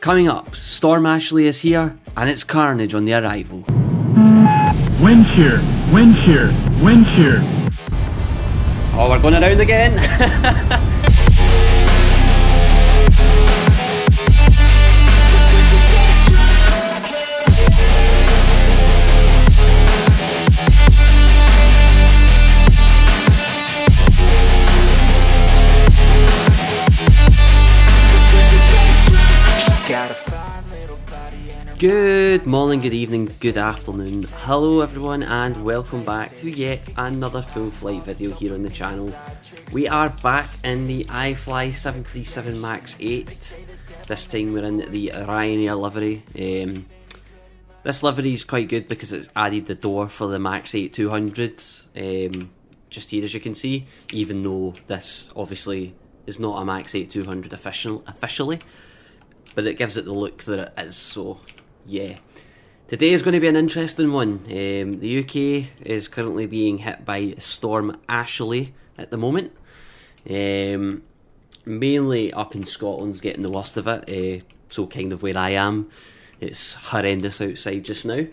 Coming up, Storm Ashley is here, and it's carnage on the arrival. Wind shear, wind shear, wind shear. Oh, we're going around again. Good morning, good evening, good afternoon. Hello everyone and welcome back to yet another full flight video here on the channel. We are back in the iFly 737 MAX 8. This time we're in the Ryanair livery. This livery is quite good because it's added the door for the MAX 8 200 just here, as you can see, even though this obviously is not a MAX 8 200 officially, but it gives it the look that it is. So yeah, today is going to be an interesting one. The UK is currently being hit by Storm Ashley at the moment. Mainly up in Scotland's getting the worst of it, so kind of where I am. It's horrendous outside just now.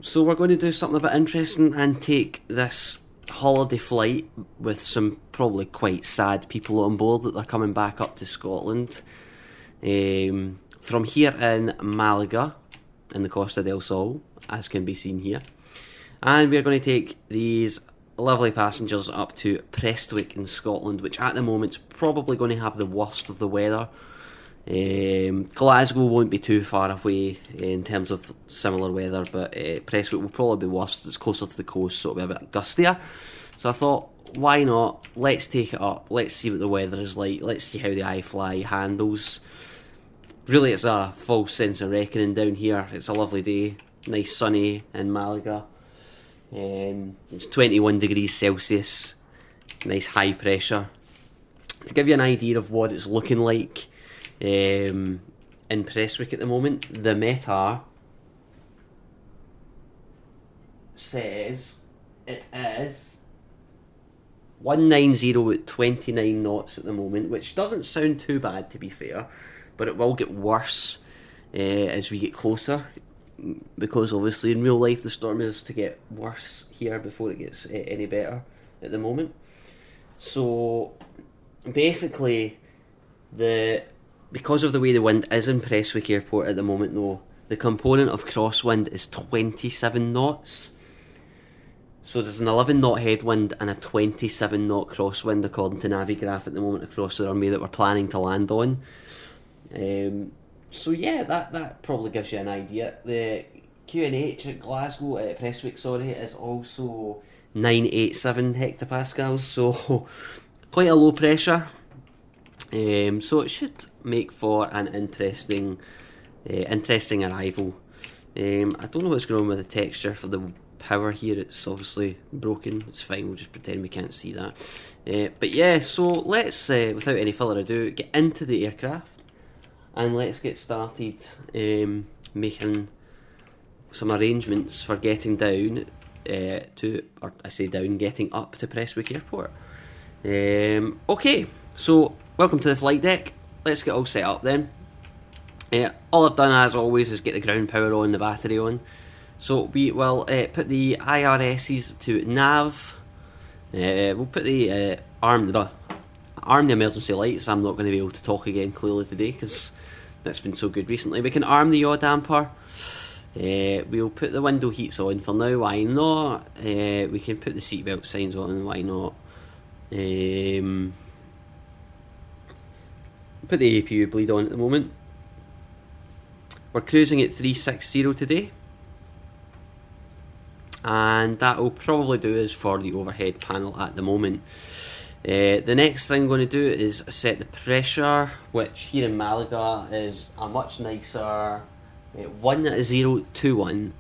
So we're going to do something a bit interesting and take this holiday flight with some probably quite sad people on board that they're coming back up to Scotland. From here in Malaga, in the Costa del Sol, as can be seen here. And we're going to take these lovely passengers up to Prestwick in Scotland, which at the moment is probably going to have the worst of the weather. Glasgow won't be too far away in terms of similar weather, but Prestwick will probably be worse. It's closer to the coast, so it'll be a bit gustier. So I thought, why not? Let's take it up. Let's see what the weather is like. Let's see how the iFly handles. Really, it's a false sense of reckoning down here. It's a lovely day, nice sunny in Malaga. It's 21 degrees Celsius, nice high pressure. To give you an idea of what it's looking like in Prestwick at the moment, the METAR says it is 190 at 29 knots at the moment, which doesn't sound too bad, to be fair. But it will get worse as we get closer, because obviously in real life the storm is to get worse here before it gets any better at the moment. So basically, because of the way the wind is in Prestwick Airport at the moment though, the component of crosswind is 27 knots. So there's an 11 knot headwind and a 27 knot crosswind according to Navigraph at the moment across the runway that we're planning to land on. So yeah, that probably gives you an idea. The QNH at Glasgow, at Prestwick, is also 987 hectopascals, so quite a low pressure. So it should make for an interesting arrival. I don't know what's going on with the texture for the power here. It's obviously broken. It's fine, we'll just pretend we can't see that. But yeah, so let's, without any further ado, get into the aircraft. And let's get started making some arrangements for getting down getting up to Prestwick Airport. Okay, so welcome to the flight deck. Let's get all set up then. All I've done as always is get the ground power on, the battery on. So we will put the IRSs to nav. We'll put the arm the emergency lights. I'm not going to be able to talk again clearly today because that's been so good recently. We can arm the yaw damper. We'll put the window heats on for now, why not? We can put the seatbelt signs on, why not? Put the APU bleed on at the moment. We're cruising at 360 today. And that will probably do us for the overhead panel at the moment. The next thing I'm going to do is set the pressure, which here in Malaga is a much nicer 1021,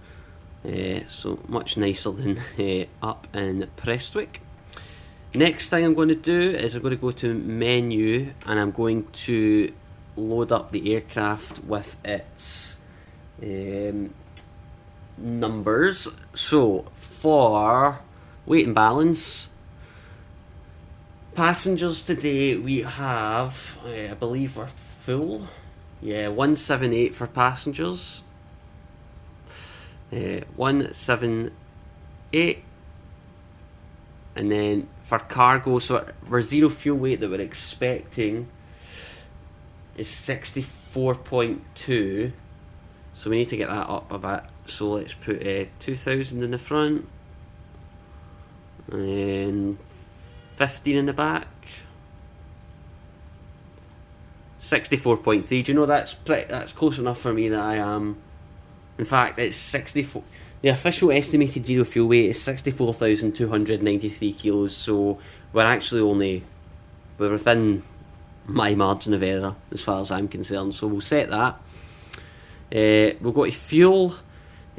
so much nicer than up in Prestwick. Next thing I'm going to do is I'm going to go to menu and I'm going to load up the aircraft with its numbers. So for weight and balance, passengers today we have, I believe we're full. Yeah, 178 for passengers. 178. And then for cargo, so our zero fuel weight that we're expecting is 64.2. So we need to get that up a bit. So let's put 2,000 in the front. And 15 in the back. 64.3. Do you know that's close enough for me that I am. In fact, it's 64. The official estimated zero fuel weight is 64,293 kilos. So we're within my margin of error as far as I'm concerned. So we'll set that. We'll go to fuel.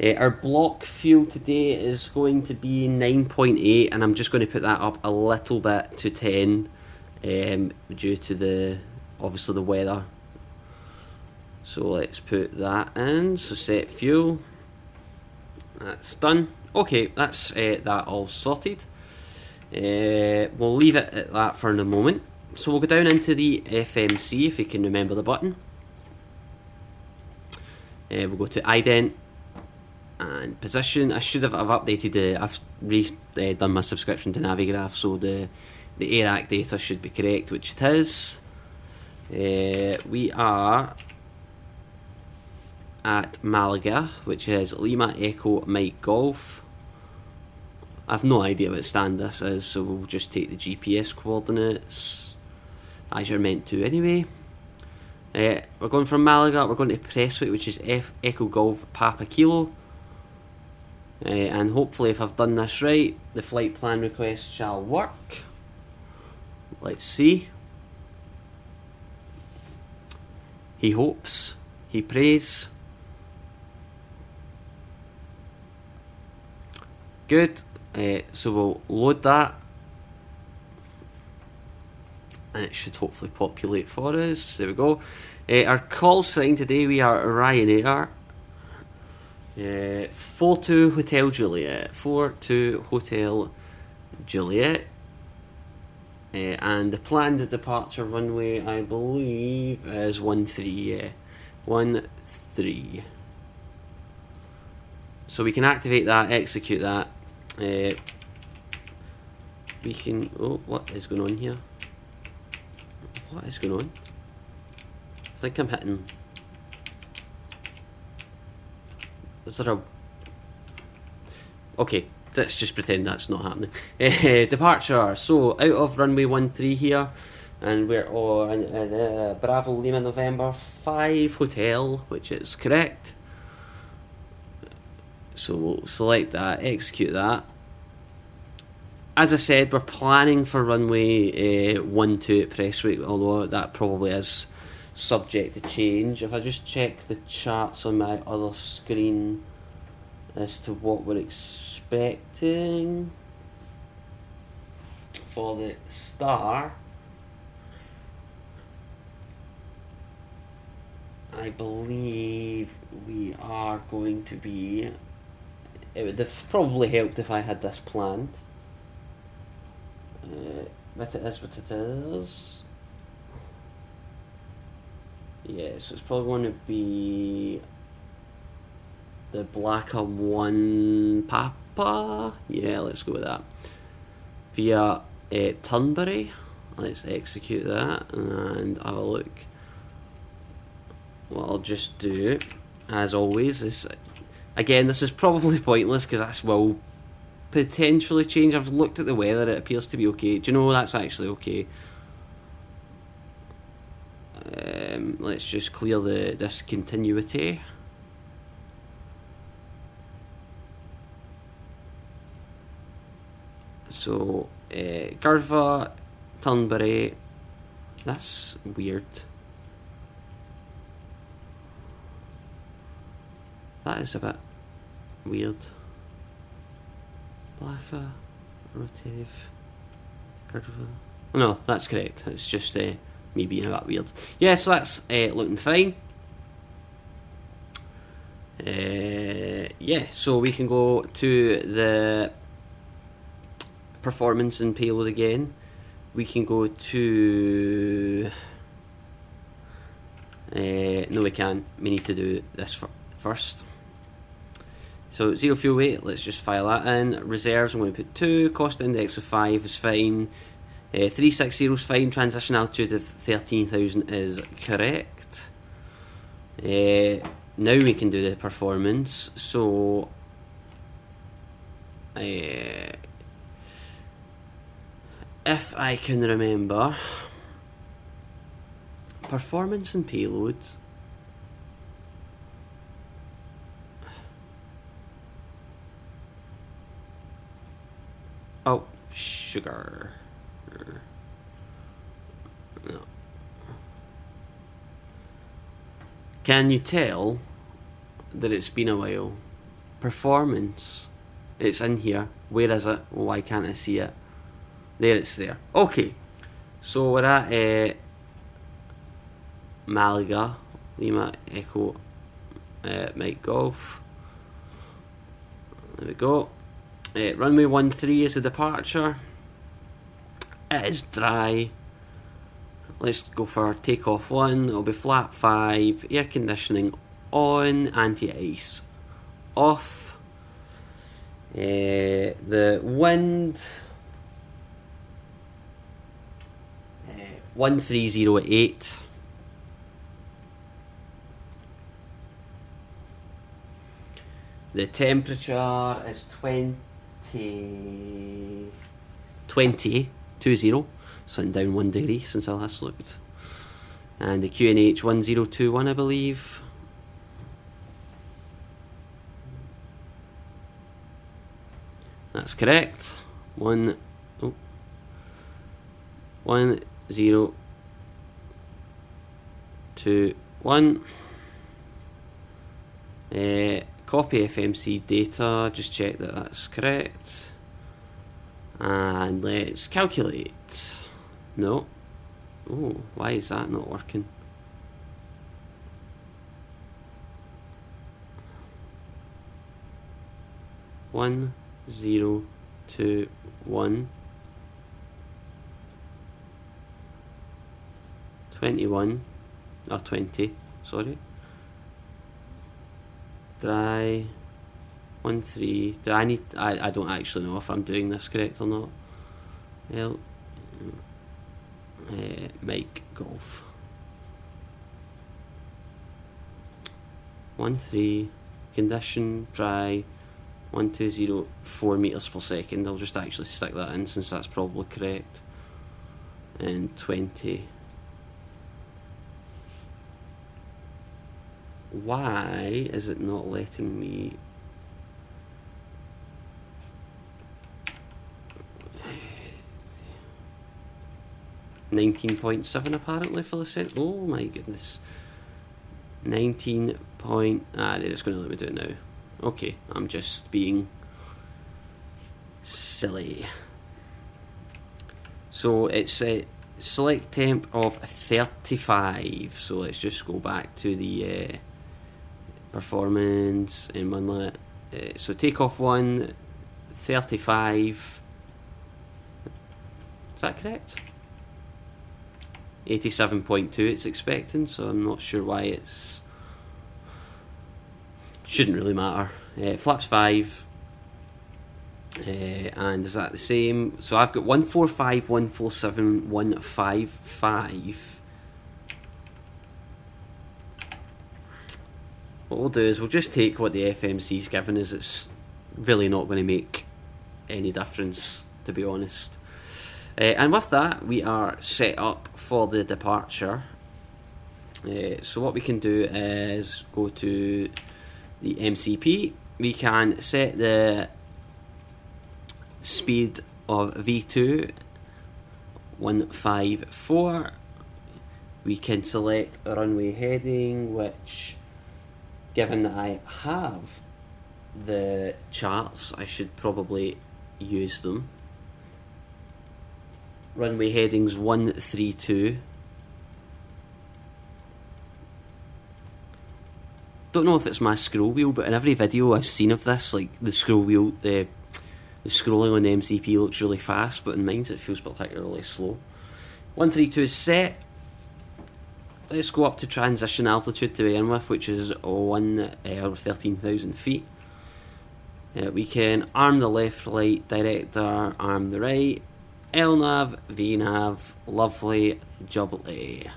Our block fuel today is going to be 9.8, and I'm just going to put that up a little bit to 10 due to obviously the weather. So let's put that in. So set fuel. That's done. Okay, that's that all sorted. We'll leave it at that for the moment. So we'll go down into the FMC, if you can remember the button. We'll go to ident and position. I've updated I've done my subscription to Navigraph, so the AIRAC data should be correct, which it is. We are at Malaga, which is Lima Echo Mike Golf. I've no idea what stand this is, so we'll just take the GPS coordinates as you're meant to anyway. We're going from Malaga, we're going to Prestwick, which is Echo Golf Papa Kilo. And hopefully, if I've done this right, the flight plan request shall work. Let's see. He hopes, he prays. Good. So we'll load that, and it should hopefully populate for us. There we go. Our call sign today, we are Ryanair. 42 Hotel Juliet. 42 Hotel Juliet. And the planned departure runway, I believe, is 13. Yeah, 13. So we can activate that, execute that. We can. Oh, what is going on here? What is going on? I think I'm hitting. Is there a... Okay, let's just pretend that's not happening. Departure. So, out of runway 13 here, and we're on Bravo Lima November 5 Hotel, which is correct. So we'll select that, execute that. As I said, we're planning for runway 12 at Prestwick, although that probably is subject to change. If I just check the charts on my other screen as to what we're expecting for the star, I believe we are going to be... It would have probably helped if I had this planned. But it is what it is. Yeah, so it's probably going to be the Blacker 1 Papa. Yeah, let's go with that. Via Turnberry. Let's execute that and have a look. What I'll just do, as always, is... Again, this is probably pointless because this will potentially change. I've looked at the weather, it appears to be okay. Do you know, that's actually okay. Let's just clear the discontinuity. So, Garva, Turnberry. That's weird. That is a bit weird. Blacker, rotative, curve. Oh, no, that's correct. It's just me being a bit weird. Yeah, so that's looking fine. Yeah, so we can go to the performance and payload again. We can go to No, we can. We need to do this first. So 0 fuel weight, let's just file that in. Reserves, I'm going to put 2. Cost index of 5 is fine. 360 is fine. Transition altitude of 13,000 is correct. Now we can do the performance. So if I can remember, performance and payload. Oh, sugar. No. Can you tell that it's been a while? Performance. It's in here. Where is it? Why can't I see it? There, it's there. Okay. So we're at Malaga. Lima Echo Mike Golf. There we go. Runway 13 is the departure. It is dry. Let's go for takeoff 1. It'll be flap 5. Air conditioning on. Anti-ice off. The wind 1308. The temperature is 20, 20, so down 1 degree since I last looked. And the QNH 1021, I believe. That's correct. 1 0 2 1. Copy FMC data, just check that that's correct. And let's calculate. No. Oh, why is that not working? One, 0, 2, 1. 21 or 20, sorry. Dry 13. Do I need? I don't actually know if I'm doing this correct or not. Mike Golf 13. Condition dry 1204 meters per second. I'll just actually stick that in since that's probably correct. And 20. Why is it not letting me? $19.7 apparently for the set. Oh my goodness. 19 point. They're just going to let me do it now. Okay, I'm just being silly. So it's a select temp of 35. So let's just go back to the performance in Moonlit. So takeoff 1, 35. Is that correct? 87.2 it's expecting, so I'm not sure why it's... Shouldn't really matter. Flaps 5. And is that the same? So I've got 145, 147, 155. What we'll do is we'll just take what the FMC's given us. It's really not going to make any difference, to be honest. And with that, we are set up for the departure. So what we can do is go to the MCP. We can set the speed of V2 154. We can select a runway heading, which, given that I have the charts, I should probably use them. Runway headings 132. Don't know if it's my scroll wheel, but in every video I've seen of this, like the scroll wheel, the scrolling on the MCP looks really fast, but in mine it feels particularly slow. 132 is set. let's go up to transition altitude to begin with, which is 13,000 feet. We can arm the left light director, arm the right, LNAV, VNAV, lovely, jubbly.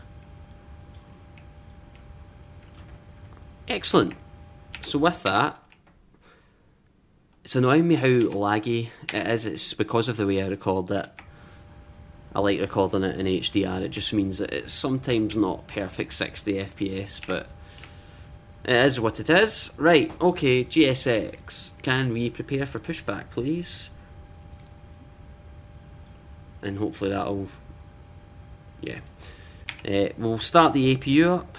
Excellent. So with that, it's annoying me how laggy it is. It's because of the way I record it. I like recording it in HDR. It just means that it's sometimes not perfect 60 FPS, but it is what it is. Right, okay, GSX. Can we prepare for pushback, please? And hopefully that'll... yeah. We'll start the APU up.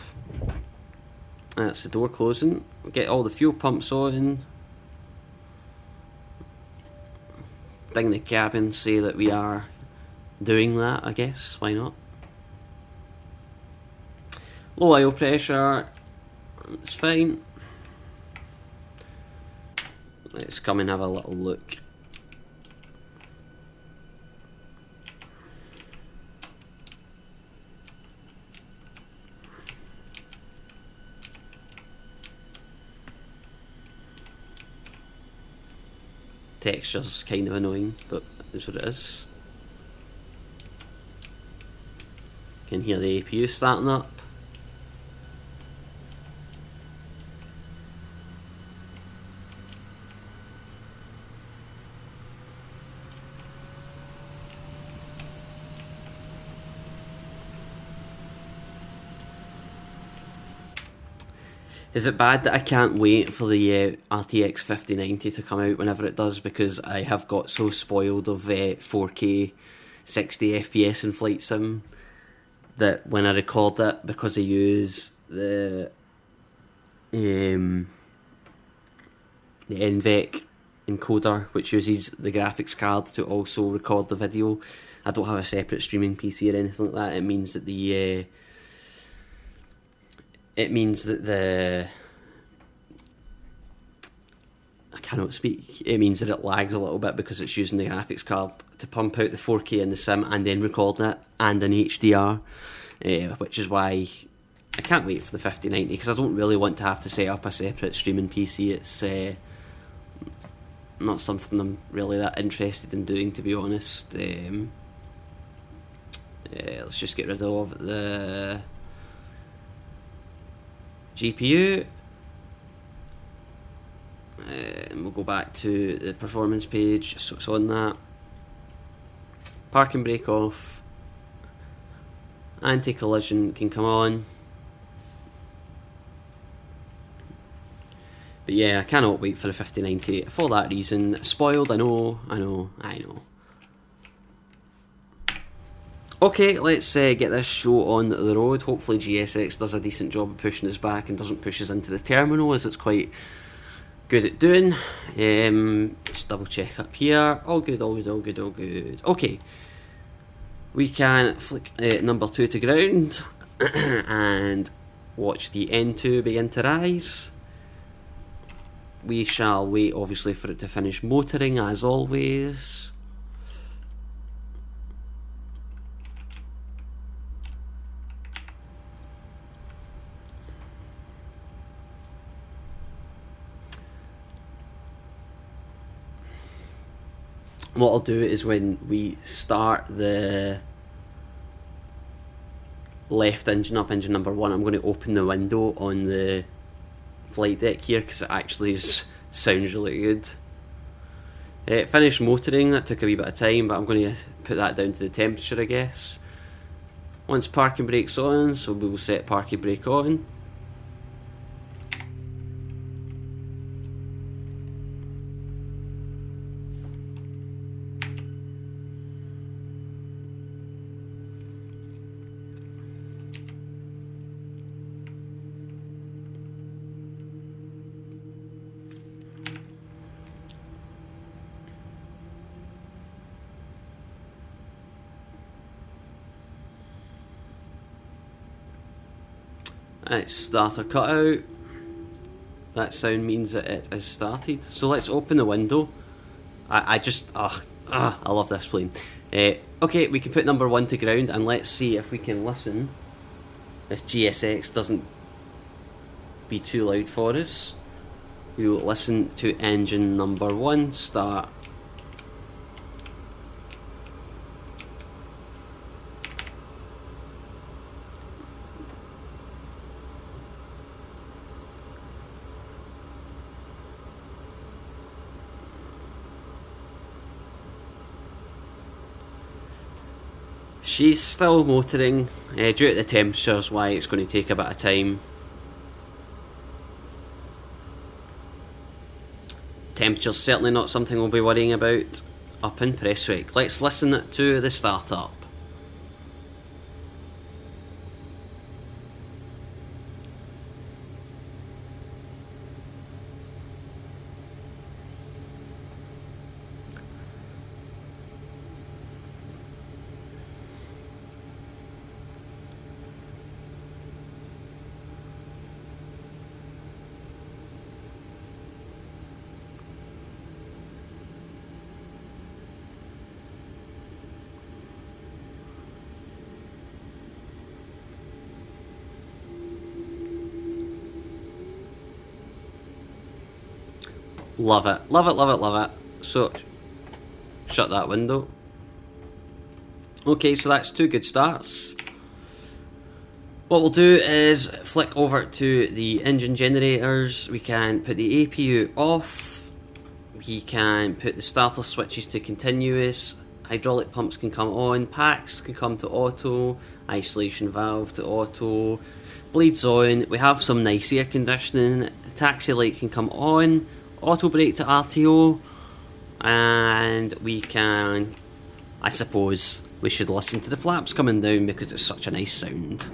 That's the door closing. We'll get all the fuel pumps on. Ding the cabin, say that we are doing that, I guess. Why not? Low oil pressure. It's fine. Let's come and have a little look. Texture's kind of annoying, but it's what it is. Can hear the APU starting up. Is it bad that I can't wait for the RTX 5090 to come out whenever it does, because I have got so spoiled of 4K 60 FPS in Flight Sim that when I record it, because I use the NVEC encoder, which uses the graphics card to also record the video, I don't have a separate streaming PC or anything like that. It means that I cannot speak. It means that it lags a little bit because it's using the graphics card to pump out the 4K in the sim and then recording it and in HDR, which is why I can't wait for the 5090, because I don't really want to have to set up a separate streaming PC. It's not something I'm really that interested in doing, to be honest. Let's just get rid of the GPU, and we'll go back to the performance page, so it's on that. Parking brake off, anti-collision can come on. But yeah, I cannot wait for the 5090 for that reason. Spoiled, I know. Okay, let's get this show on the road. Hopefully GSX does a decent job of pushing us back and doesn't push us into the terminal, as it's quite good at doing. Just double check up here. All good. Okay. We can flick number 2 to ground and watch the N2 begin to rise. We shall wait, obviously, for it to finish motoring, as always. What I'll do is when we start the left engine up, engine number 1, I'm going to open the window on the flight deck here, because it actually sounds really good. Finished motoring, that took a wee bit of time, but I'm going to put that down to the temperature, I guess. Once parking brake's on, so we will set parking brake on. It's starter cutout. That sound means that it has started. So let's open the window. I love this plane. Okay, we can put number 1 to ground, and let's see if we can listen if GSX doesn't be too loud for us, we will listen to engine number 1 start. She's still motoring, due to the temperatures, why it's going to take a bit of time. Temperature's certainly not something we'll be worrying about up in Prestwick. Let's listen to the startup. Love it, love it, love it, love it. So, shut that window. Okay, so that's 2 good starts. What we'll do is flick over to the engine generators. We can put the APU off. We can put the starter switches to continuous. Hydraulic pumps can come on. Packs can come to auto. Isolation valve to auto. Bleeds on. We have some nice air conditioning. The taxi light can come on. Auto brake to RTO, and we can, I suppose we should listen to the flaps coming down because it's such a nice sound.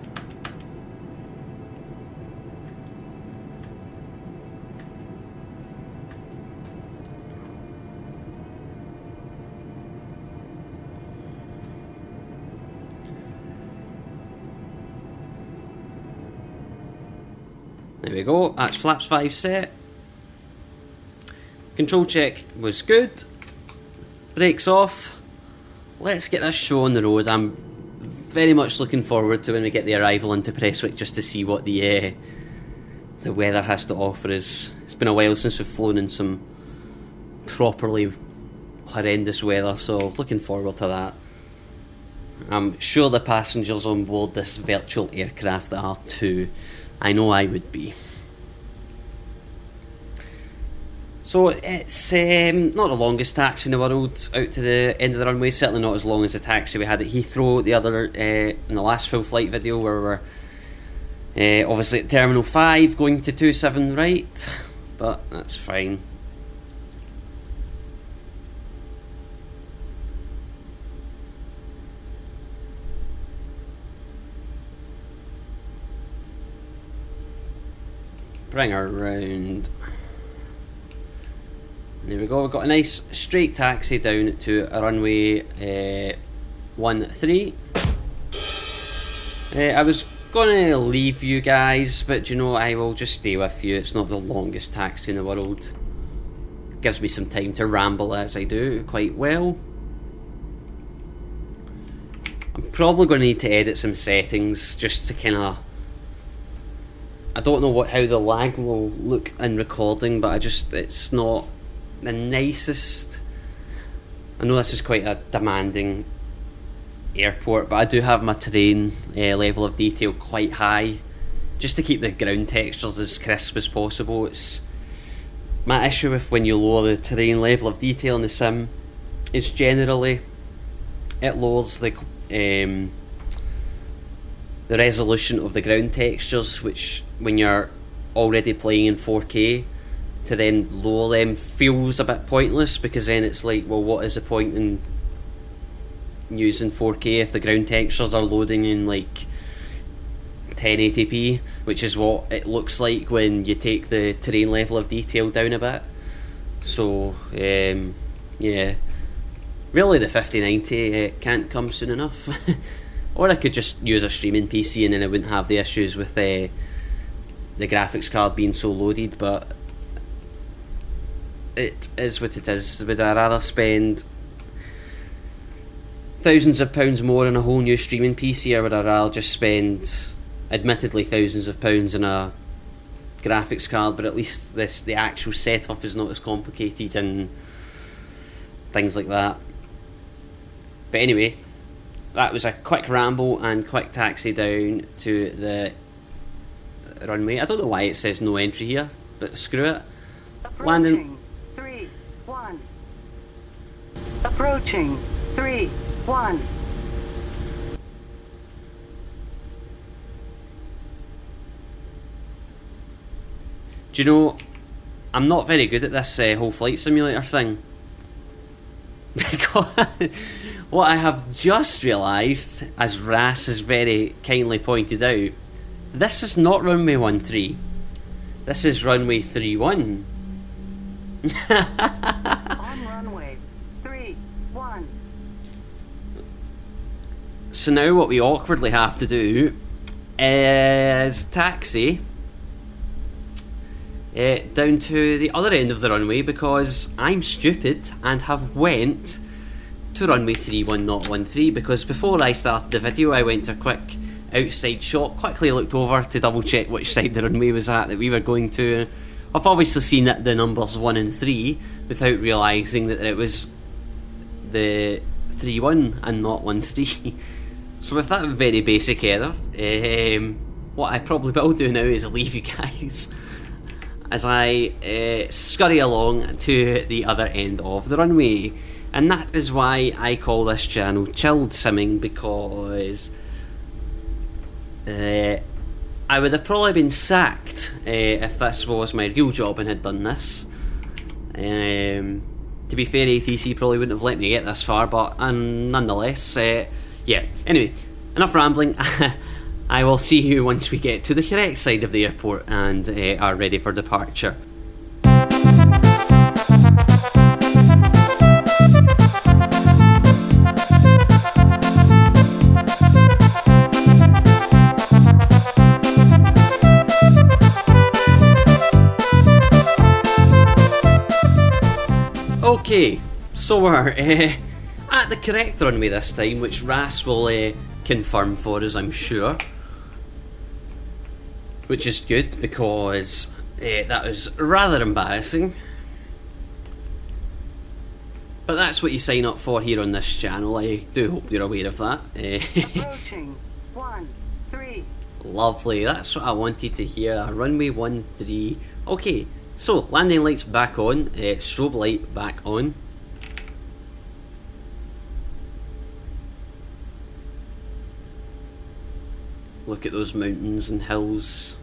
There we go, that's flaps 5 set. Control check was good. Brakes off. Let's get this show on the road. I'm very much looking forward to when we get the arrival into Prestwick, just to see what the weather has to offer us. It's been a while since we've flown in some properly horrendous weather, so looking forward to that. I'm sure the passengers on board this virtual aircraft are too. I know I would be. So it's not the longest taxi in the world out to the end of the runway, certainly not as long as the taxi we had at Heathrow the other in the last full flight video, where we're obviously at Terminal 5 going to 27 right, but that's fine. Bring her round. There we go, we've got a nice straight taxi down to a runway 13. I was going to leave you guys, but you know, I will just stay with you. It's not the longest taxi in the world. It gives me some time to ramble as I do quite well. I'm probably going to need to edit some settings just to kind of... I don't know how the lag will look in recording, but it's not the nicest. I know this is quite a demanding airport, but I do have my terrain level of detail quite high, just to keep the ground textures as crisp as possible. It's my issue with when you lower the terrain level of detail in the sim is generally it lowers the resolution of the ground textures, which when you're already playing in 4K, to then lower them feels a bit pointless, because then it's like, well, what is the point in using 4K if the ground textures are loading in like 1080p, which is what it looks like when you take the terrain level of detail down a bit. So yeah, really the 5090 can't come soon enough. Or I could just use a streaming PC and then I wouldn't have the issues with the graphics card being so loaded, but it is what it is. Would I rather spend thousands of pounds more on a whole new streaming PC, or would I rather just spend admittedly thousands of pounds in a graphics card, but at least the actual setup is not as complicated and things like that. But anyway, that was a quick ramble and quick taxi down to the runway. I don't know why it says no entry here, but screw it. Landing. 3, 1. Approaching 3, 1. Do you know, I'm not very good at this whole flight simulator thing. Because what I have just realised, as Ras has very kindly pointed out, this is not runway 13. This is runway 31. On runway 3, 1. So now what we awkwardly have to do is taxi down to the other end of the runway, because I'm stupid and have went to runway 31, not 13, because before I started the video I went to a quick outside shot, quickly looked over to double check which side the runway was at that we were going to. I've obviously seen that the numbers 1 and 3 without realising that it was the 31 and not 13. So with that very basic error, what I probably will do now is leave you guys as I scurry along to the other end of the runway. And that is why I call this channel Chilled Simming, because I would have probably been sacked if this was my real job and had done this. To be fair, ATC probably wouldn't have let me get this far, but nonetheless, yeah. Anyway, enough rambling. I will see you once we get to the correct side of the airport and are ready for departure. Okay, so we're at the correct runway this time, which Ras will confirm for us, I'm sure. Which is good, because that was rather embarrassing. But that's what you sign up for here on this channel. I do hope you're aware of that. Approaching 1, 3. Lovely, that's what I wanted to hear. Runway 13. Okay, so landing lights back on, strobe light back on. Look at those mountains and hills.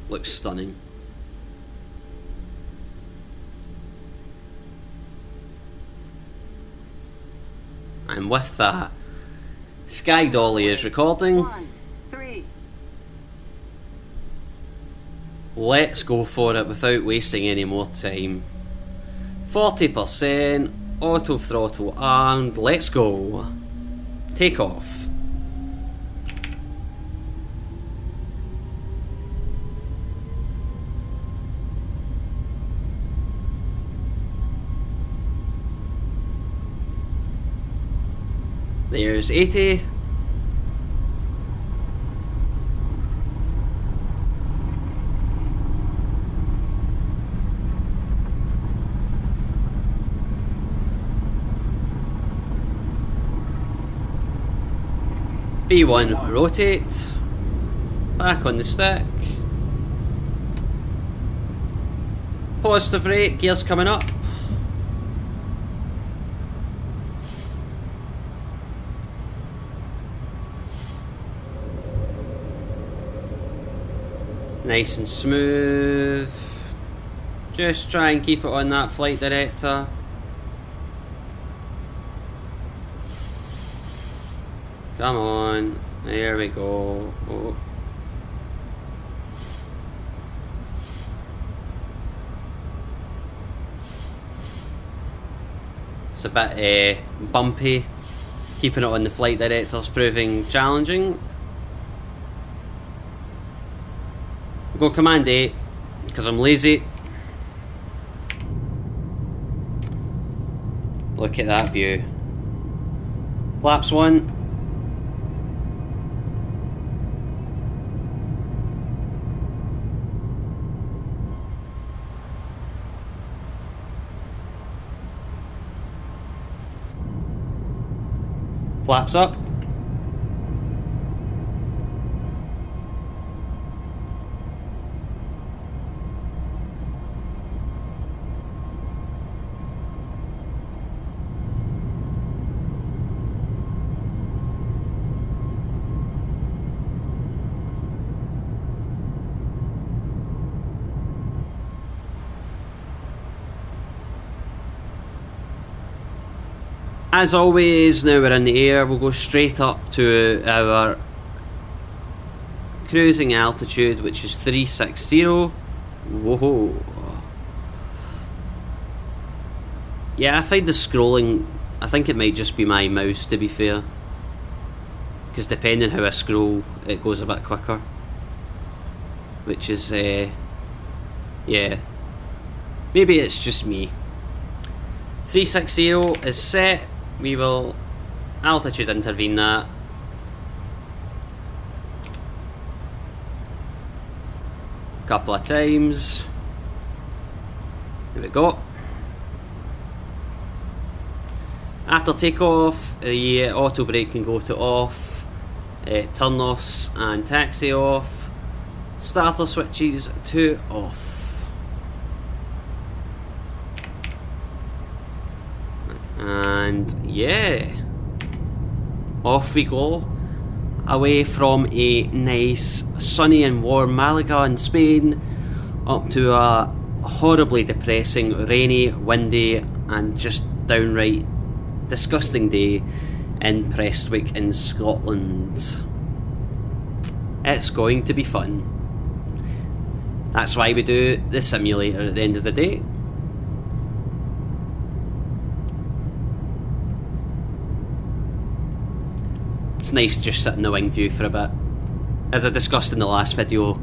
Looks stunning. And with that, SkyDolly is recording. 1, 3. Let's go for it without wasting any more time. 40%, auto throttle armed, let's go. Takeoff. There's 80. V1 rotate. Back on the stick. Positive rate, gears coming up. Nice and smooth. Just try and keep it on that flight director. Come on. There we go. Oh. It's a bit bumpy. Keeping it on the flight director's proving challenging. Go command 8 because I'm lazy. Look at that view. Flaps 1. Flaps up. As always, now we're in the air, we'll go straight up to our cruising altitude, which is 360. Whoa. Yeah, I find the scrolling, I think it might just be my mouse, to be fair, because depending how I scroll, it goes a bit quicker, which is, yeah, maybe it's just me. 360 is set. We will altitude intervene that. Couple of times. There we go. After takeoff, the auto brake can go to off, turn offs and taxi off, starter switches to off. And yeah, off we go, away from a nice sunny and warm Malaga in Spain, up to a horribly depressing, rainy, windy and just downright disgusting day in Prestwick in Scotland. It's going to be fun. That's why we do the simulator at the end of the day. It's nice to just sit in the wing view for a bit. As I discussed in the last video,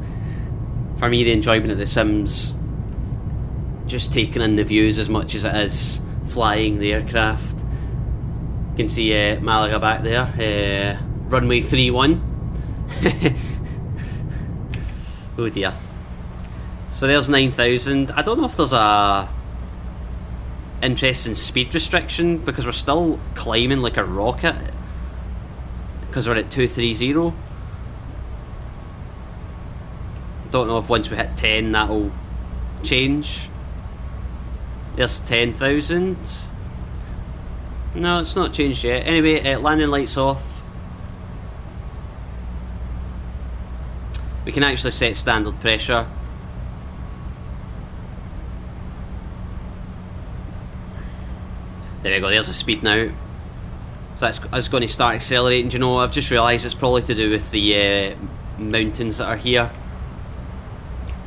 for me the enjoyment of the Sims, just taking in the views as much as it is flying the aircraft. You can see Malaga back there, runway 31. Oh dear. So there's 9,000. I don't know if there's a interesting speed restriction, because we're still climbing like a rocket, because we're at 230. Don't know if once we hit 10 that'll change. There's 10,000. No, it's not changed yet. Anyway, landing lights off. We can actually set standard pressure. There we go, there's the speed now. So that's going to start accelerating. Do you know, I've just realised it's probably to do with the mountains that are here.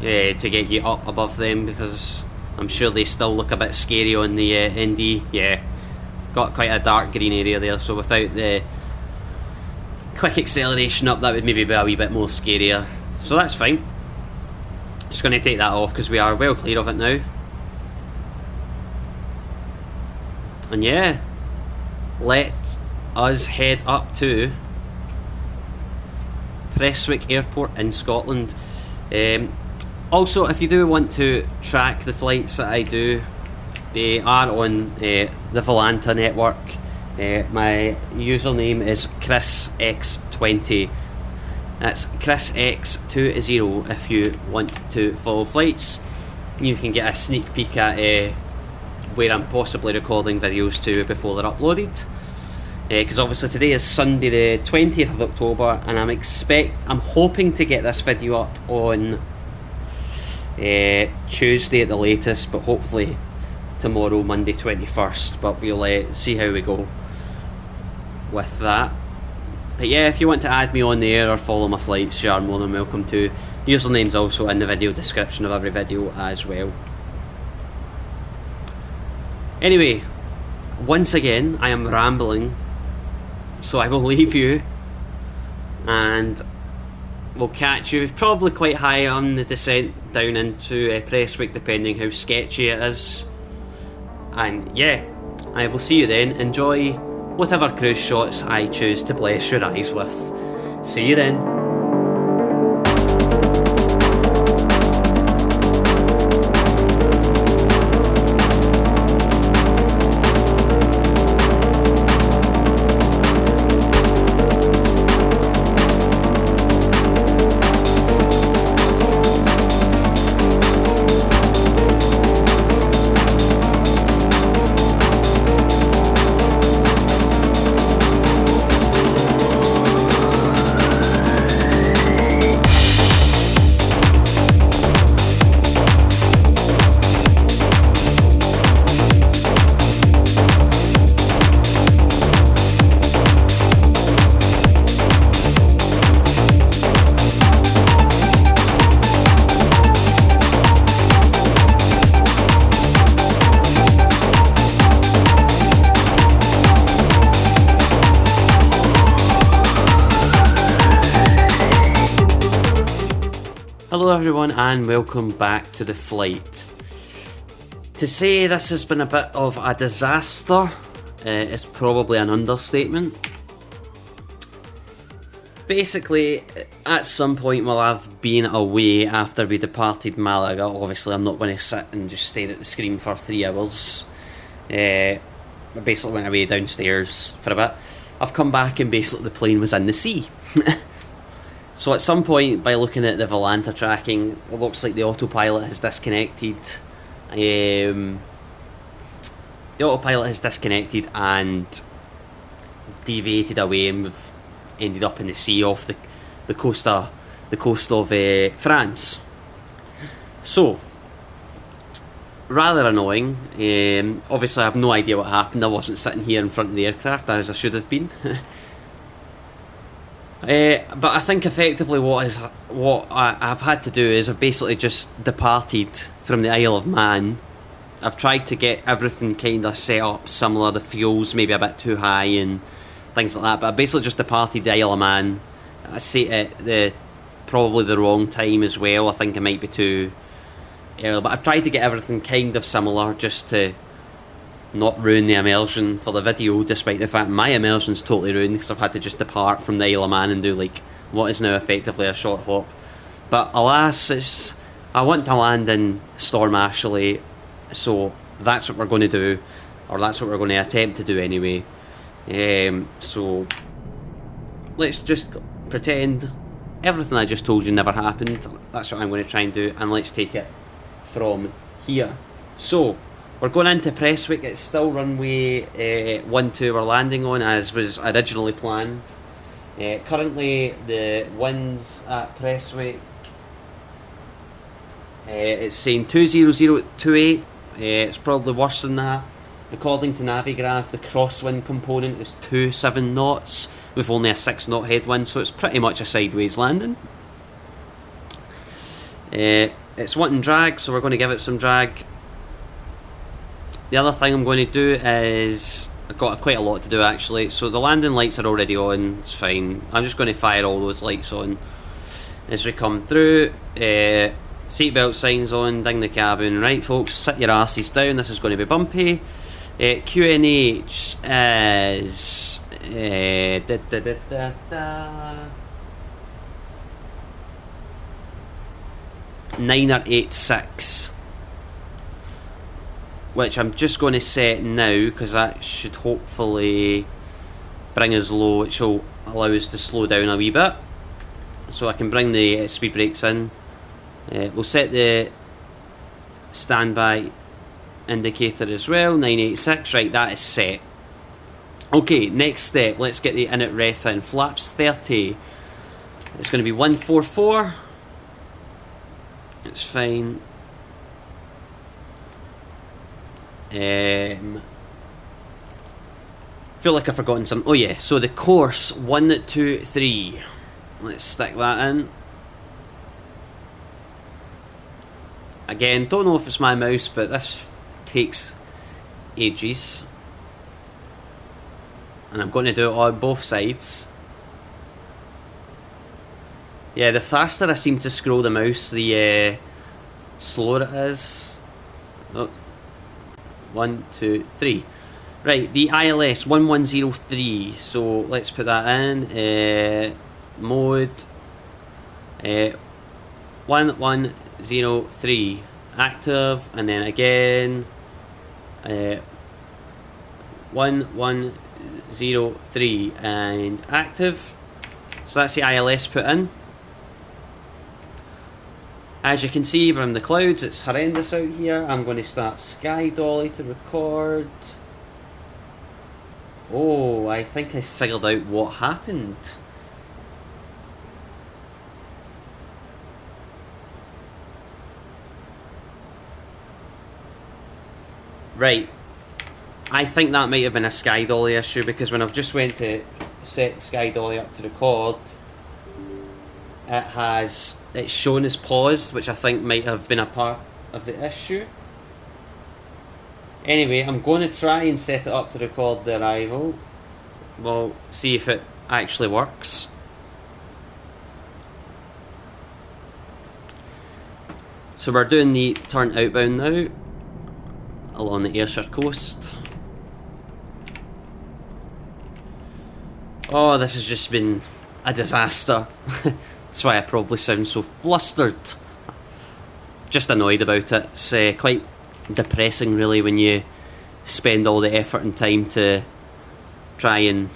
To get you up above them, because I'm sure they still look a bit scary on the ND. Yeah, got quite a dark green area there, so without the quick acceleration up, that would maybe be a wee bit more scarier. So that's fine. Just going to take that off because we are well clear of it now. And yeah, let us head up to Prestwick Airport in Scotland. Also, if you do want to track the flights that I do, they are on the Volanta network. My username is ChrisX20. That's ChrisX20 if you want to follow flights. You can get a sneak peek at where I'm possibly recording videos to before they're uploaded. Because obviously today is Sunday the 20th of October, and I'm hoping to get this video up on Tuesday at the latest, but hopefully tomorrow, Monday 21st, but we'll see how we go with that. But yeah, if you want to add me on there or follow my flights, you are more than welcome to. Username's also in the video description of every video as well. Anyway, once again I am rambling, so I will leave you and we'll catch you probably quite high on the descent down into Prestwick, depending how sketchy it is. And yeah, I will see you then. Enjoy whatever cruise shots I choose to bless your eyes with. See you then. everyone and welcome back to the flight. To say this has been a bit of a disaster is probably an understatement. Basically, at some point while I've been away after we departed Malaga, obviously I'm not going to sit and just stare at the screen for 3 hours. I basically went away downstairs for a bit. I've come back and basically the plane was in the sea. So at some point, by looking at the Volanta tracking, it looks like the autopilot has disconnected. The autopilot has disconnected and deviated away, and we've ended up in the sea off the coast of France. So, rather annoying. Obviously I have no idea what happened. I wasn't sitting here in front of the aircraft as I should have been. But I think effectively what I've had to do is I've basically just departed from the Isle of Man. I've tried to get everything kind of set up similar. The fuel's maybe a bit too high and things like that, but I basically just departed the Isle of Man. I say at probably the wrong time as well. I think it might be too early, but I've tried to get everything kind of similar just to not ruin the immersion for the video, despite the fact my immersion's totally ruined because I've had to just depart from the Isle of Man and do like what is now effectively a short hop. But alas, I want to land in Storm Ashley, so that's what we're going to do, or that's what we're going to attempt to do anyway. So let's just pretend everything I just told you never happened. That's what I'm going to try and do, and let's take it from here. So we're going into Prestwick. It's still runway 12 we're landing on as was originally planned. Currently the winds at Prestwick, it's saying 20028. It's probably worse than that. According to Navigraph, the crosswind component is 27 knots with only a 6 knot headwind, so it's pretty much a sideways landing. It's wanting drag, so we're going to give it some drag. The other thing I'm going to do is, I've got quite a lot to do actually, so the landing lights are already on, it's fine. I'm just going to fire all those lights on as we come through. Seatbelt signs on, ding the cabin. Right folks, sit your asses down, this is going to be bumpy. QNH is 986, which I'm just going to set now because that should hopefully bring us low, which will allow us to slow down a wee bit. So I can bring the speed brakes in. We'll set the standby indicator as well, 986, right, that is set. Okay, next step, let's get the init ref in. Flaps 30, it's going to be 144, it's fine. Feel like I've forgotten some. Oh yeah, so the course 123, let's stick that in. Again, don't know if it's my mouse, but this takes ages, and I'm going to do it on both sides. Yeah, the faster I seem to scroll the mouse, the slower it is. Oh, 1, 2, 3. Right, the ILS 1103. So let's put that in. Mode 1103 active, and then again 1103 and active. So that's the ILS put in. As you can see from the clouds, it's horrendous out here. I'm going to start SkyDolly to record. Oh, I think I figured out what happened. Right, I think that might have been a SkyDolly issue, because when I've just went to set SkyDolly up to record, it's shown as paused, which I think might have been a part of the issue. Anyway, I'm going to try and set it up to record the arrival. We'll see if it actually works. So we're doing the turn outbound now along the Ayrshire coast. Oh, this has just been a disaster. That's why I probably sound so flustered. Just annoyed about it. It's quite depressing really when you spend all the effort and time to try and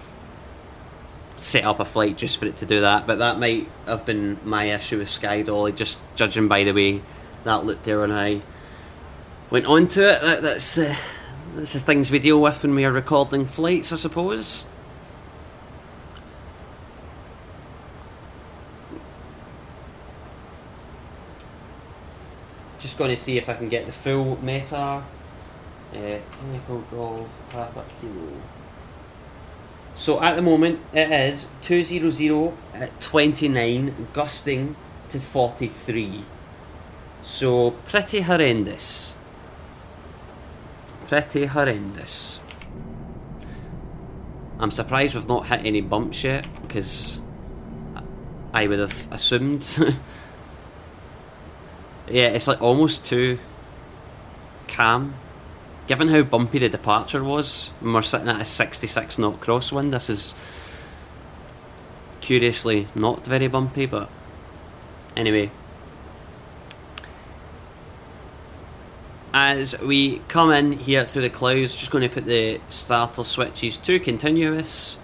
set up a flight just for it to do that. But that might have been my issue with SkyDolly, just judging by the way that looked there when I went on to it. That's the things we deal with when we are recording flights, I suppose. Just going to see if I can get the full meta. Echo Golf Papa Kilo. So at the moment it is 200 at 29, gusting to 43. So pretty horrendous. Pretty horrendous. I'm surprised we've not hit any bumps yet, because I would have assumed. Yeah, it's like almost too calm. Given how bumpy the departure was, when we're sitting at a 66 knot crosswind, this is curiously not very bumpy, but anyway. As we come in here through the clouds, just going to put the starter switches to continuous.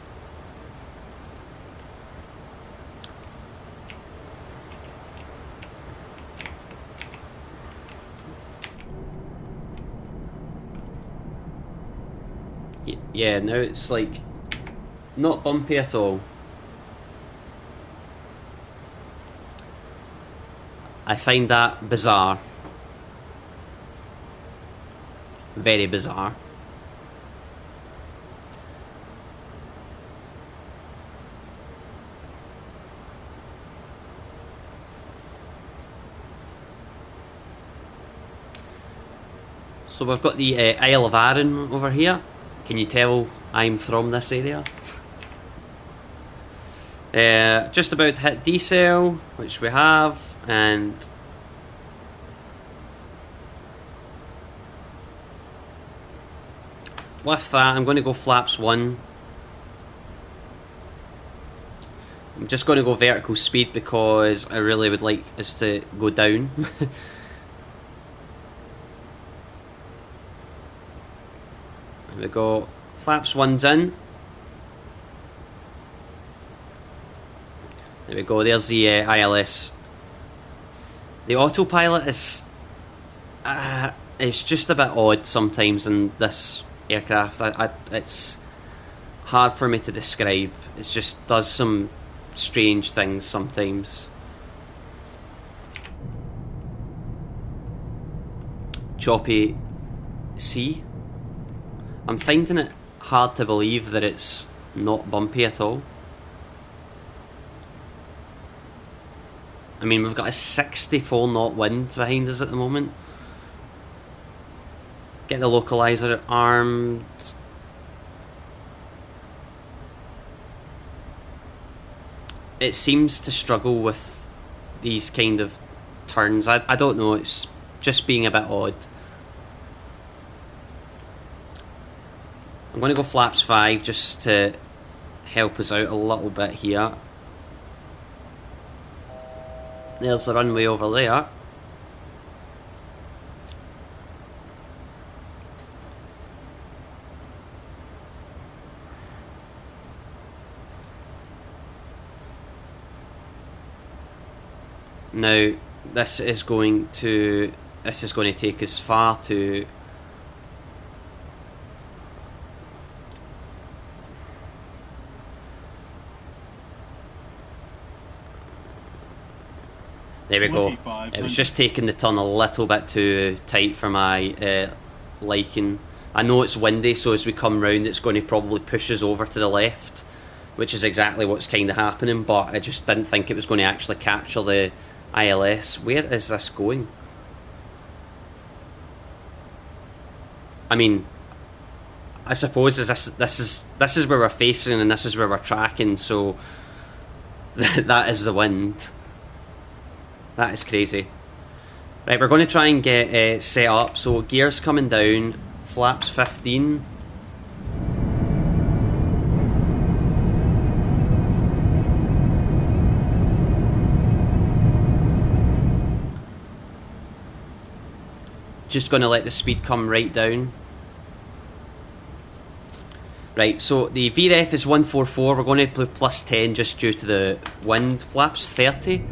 Yeah, now it's like not bumpy at all. I find that bizarre. Very bizarre. So we've got the Isle of Arran over here. Can you tell I'm from this area? Just about to hit decel, which we have, and with that I'm going to go flaps 1. I'm just going to go vertical speed because I really would like us to go down. There we go, flaps 1's in. There we go, there's the ILS. The autopilot is it's just a bit odd sometimes in this aircraft. It's hard for me to describe. It just does some strange things sometimes. Choppy C. I'm finding it hard to believe that it's not bumpy at all. I mean, we've got a 64 knot wind behind us at the moment. Get the localizer armed. It seems to struggle with these kind of turns. I don't know, it's just being a bit odd. I'm going to go flaps 5 just to help us out a little bit here. There's the runway over there. Now this is going to take us far to there we go. It was just taking the turn a little bit too tight for my liking. I know it's windy, so as we come round it's going to probably push us over to the left, which is exactly what's kind of happening, but I just didn't think it was going to actually capture the ILS. Where is this going? I mean, I suppose this is where we're facing and this is where we're tracking, so that is the wind. That is crazy. Right, we're going to try and get set up. So gears coming down, flaps 15. Just going to let the speed come right down. Right, so the VREF is 144. We're going to put plus 10 just due to the wind. Flaps 30.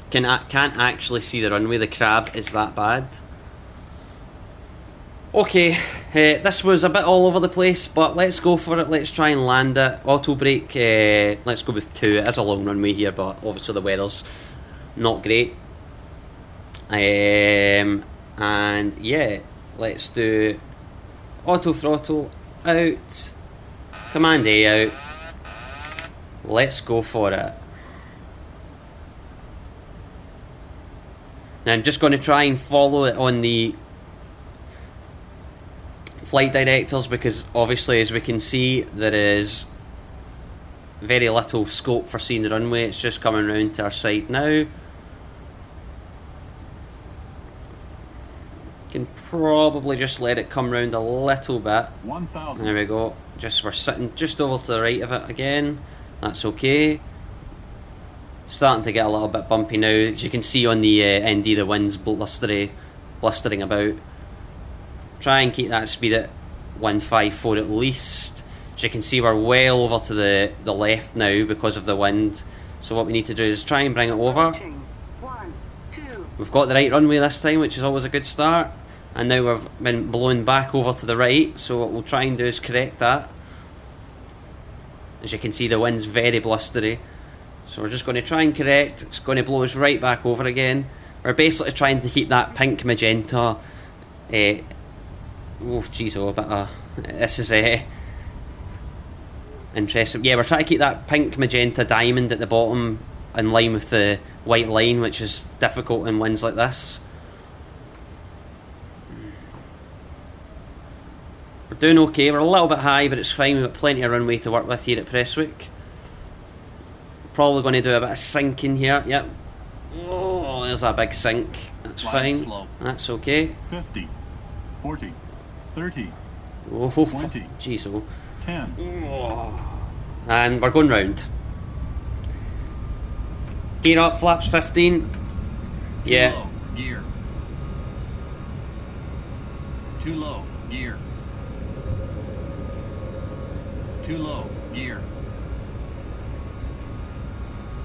Can't actually see the runway. The crab is that bad. Okay, this was a bit all over the place, but let's go for it. Let's try and land it. Auto brake, let's go with 2. It is a long runway here, but obviously the weather's not great. And yeah, let's do auto throttle out, command A out. Let's go for it. Now I'm just going to try and follow it on the flight directors, because obviously, as we can see, there is very little scope for seeing the runway. It's just coming round to our side now. Can probably just let it come round a little bit. 1,000. There we go. We're sitting just over to the right of it again. That's okay. Starting to get a little bit bumpy now. As you can see on the ND, the wind's blustering about. Try and keep that speed at 154 at least. As you can see, we're well over to the left now because of the wind. So what we need to do is try and bring it over. One, two. We've got the right runway this time, which is always a good start. And now we've been blown back over to the right. So what we'll try and do is correct that. As you can see, the wind's very blustery. So we're just going to try and correct. It's going to blow us right back over again. We're basically trying to keep that pink magenta. Oh jeez, oh, but this is interesting. Yeah, we're trying to keep that pink magenta diamond at the bottom in line with the white line, which is difficult in winds like this. We're doing okay. We're a little bit high, but it's fine. We've got plenty of runway to work with here at Prestwick. Probably going to do a bit of sinking here. Yep. Oh, there's a big sink. That's fine. Slow. That's okay. 50, 40, 30, Oh, 20, jeez, oh. 10. And we're going round. Gear up, flaps 15. Yeah. Too low, gear. Too low, gear. Too low, gear.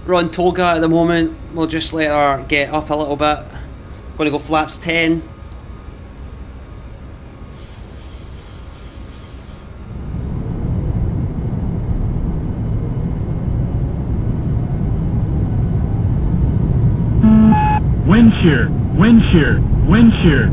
We're on toga at the moment. We'll just let her get up a little bit. Going to go flaps 10. Wind shear, wind shear, wind shear.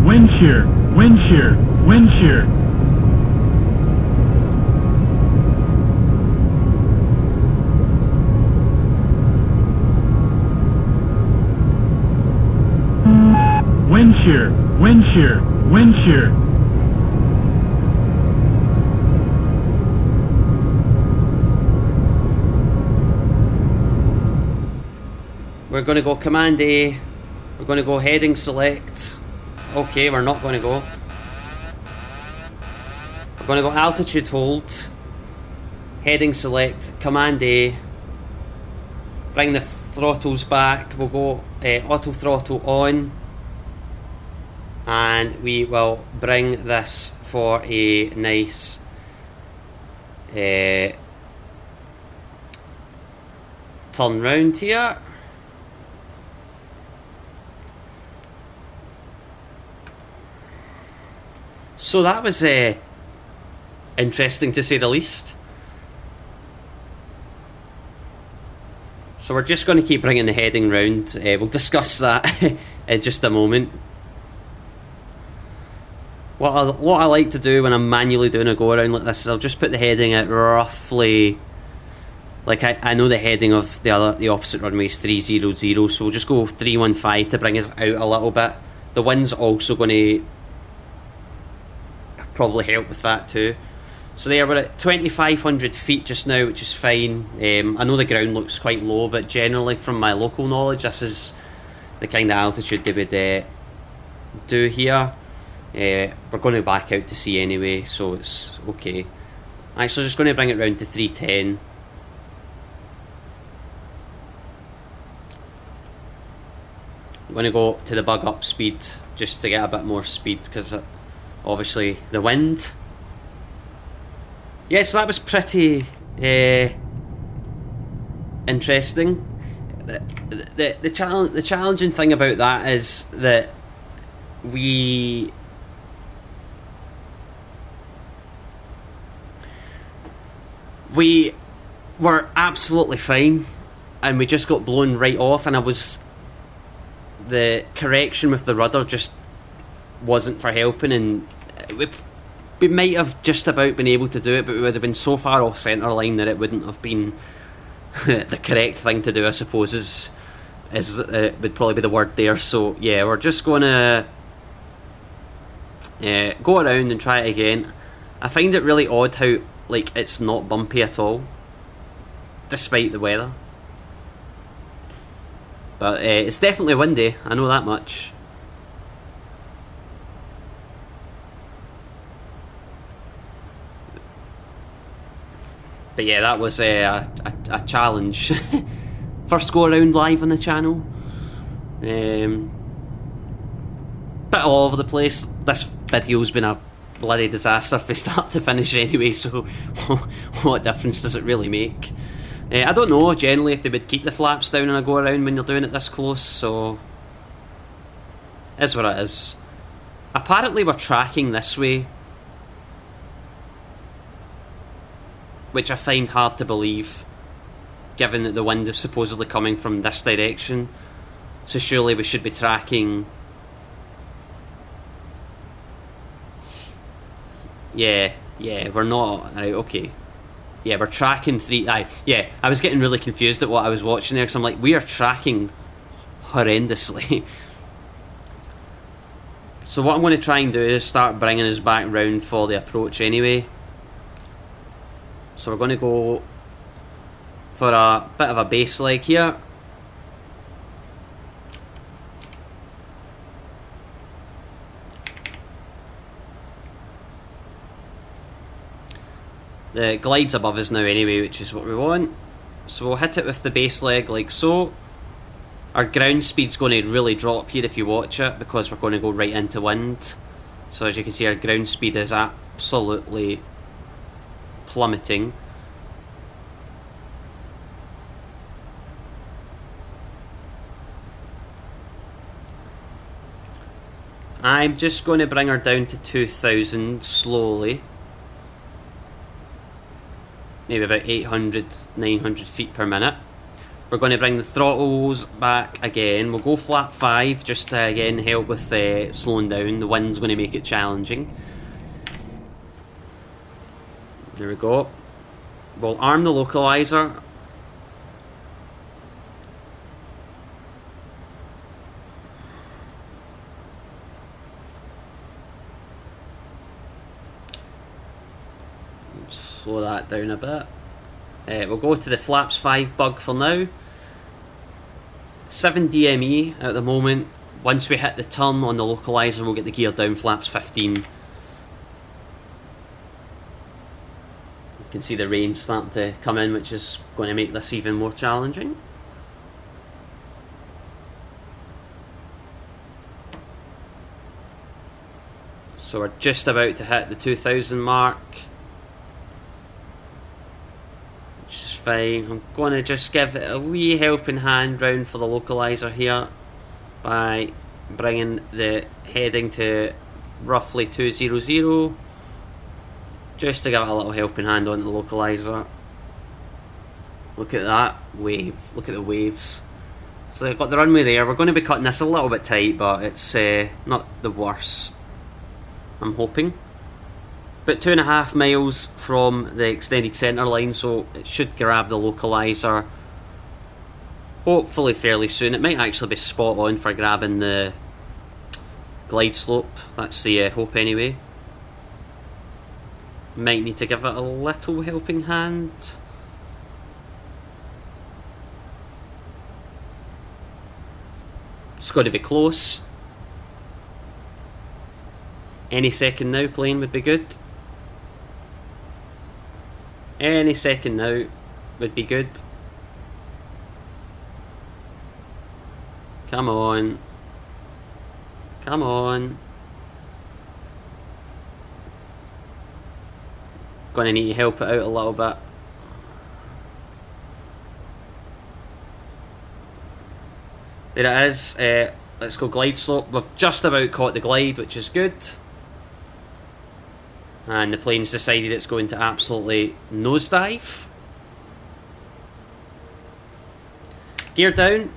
Wind shear, wind shear, wind shear. Wind shear, wind shear, wind shear. We're going to go command A. We're going to go heading select. Okay, we're not going to go. We're going to go altitude hold. Heading select, command A. Bring the throttles back. We'll go auto throttle on. And we will bring this for a nice turn round here. So that was interesting to say the least. So we're just going to keep bringing the heading round. We'll discuss that in just a moment. What I like to do when I'm manually doing a go around like this is I'll just put the heading at roughly like I know the heading of the opposite runway is 300, so we'll just go 315 to bring us out a little bit. The wind's also going to probably help with that too. So there, we're at 2,500 feet just now, which is fine. I know the ground looks quite low, but generally from my local knowledge, this is the kind of altitude they would do here. We're going to back out to sea anyway, so it's okay. Alright, so just going to bring it round to 310. I'm going to go to the bug up speed just to get a bit more speed, because obviously the wind. Yeah, so that was pretty interesting. The challenging thing about that is that we were absolutely fine, and we just got blown right off, and the correction with the rudder just wasn't for helping, and we might have just about been able to do it, but we would have been so far off centre line that it wouldn't have been the correct thing to do, I suppose, is would probably be the word there. So yeah, we're just going to go around and try it again. I find it really odd how like it's not bumpy at all, despite the weather. But it's definitely windy, I know that much. But yeah, that was a challenge. First go around live on the channel. Bit all over the place. This video's been a bloody disaster from start to finish anyway, so what difference does it really make? I don't know generally if they would keep the flaps down on a go around when you're doing it this close, so is what it is. Apparently we're tracking this way, which I find hard to believe, given that the wind is supposedly coming from this direction. So surely we should be tracking. Yeah, we're not. Right, okay. Yeah, we're tracking yeah, I was getting really confused at what I was watching there, because I'm like, we are tracking horrendously. So what I'm going to try and do is start bringing us back round for the approach anyway. So we're going to go for a bit of a base leg here. The glide's above us now anyway, which is what we want. So we'll hit it with the base leg like so. Our ground speed's going to really drop here if you watch it, because we're going to go right into wind. So as you can see, our ground speed is absolutely plummeting. I'm just going to bring her down to 2,000 slowly. Maybe about 800, 900 feet per minute. We're going to bring the throttles back again. We'll go flap 5 just to again help with slowing down. The wind's going to make it challenging. There we go. We'll arm the localizer. Slow that down a bit. We'll go to the flaps 5 bug for now. 7 DME at the moment. Once we hit the turn on the localizer, we'll get the gear down flaps 15. You can see the rain starting to come in, which is going to make this even more challenging. So we're just about to hit the 2,000 mark, which is fine. I'm going to just give it a wee helping hand round for the localizer here by bringing the heading to roughly 200, just to give it a little helping hand on the localizer. Look at that wave, look at the waves. So they've got the runway there. We're going to be cutting this a little bit tight, but it's not the worst, I'm hoping. About 2.5 miles from the extended centre line, so it should grab the localiser hopefully fairly soon. It might actually be spot on for grabbing the glide slope. That's the hope anyway. Might need to give it a little helping hand. It's got to be close. Any second now plane would be good. Any second now would be good. Come on. Come on. Gonna need to help it out a little bit. There it is. Let's go glide slope. We've just about caught the glide, which is good. And the plane's decided it's going to absolutely nosedive. Gear down.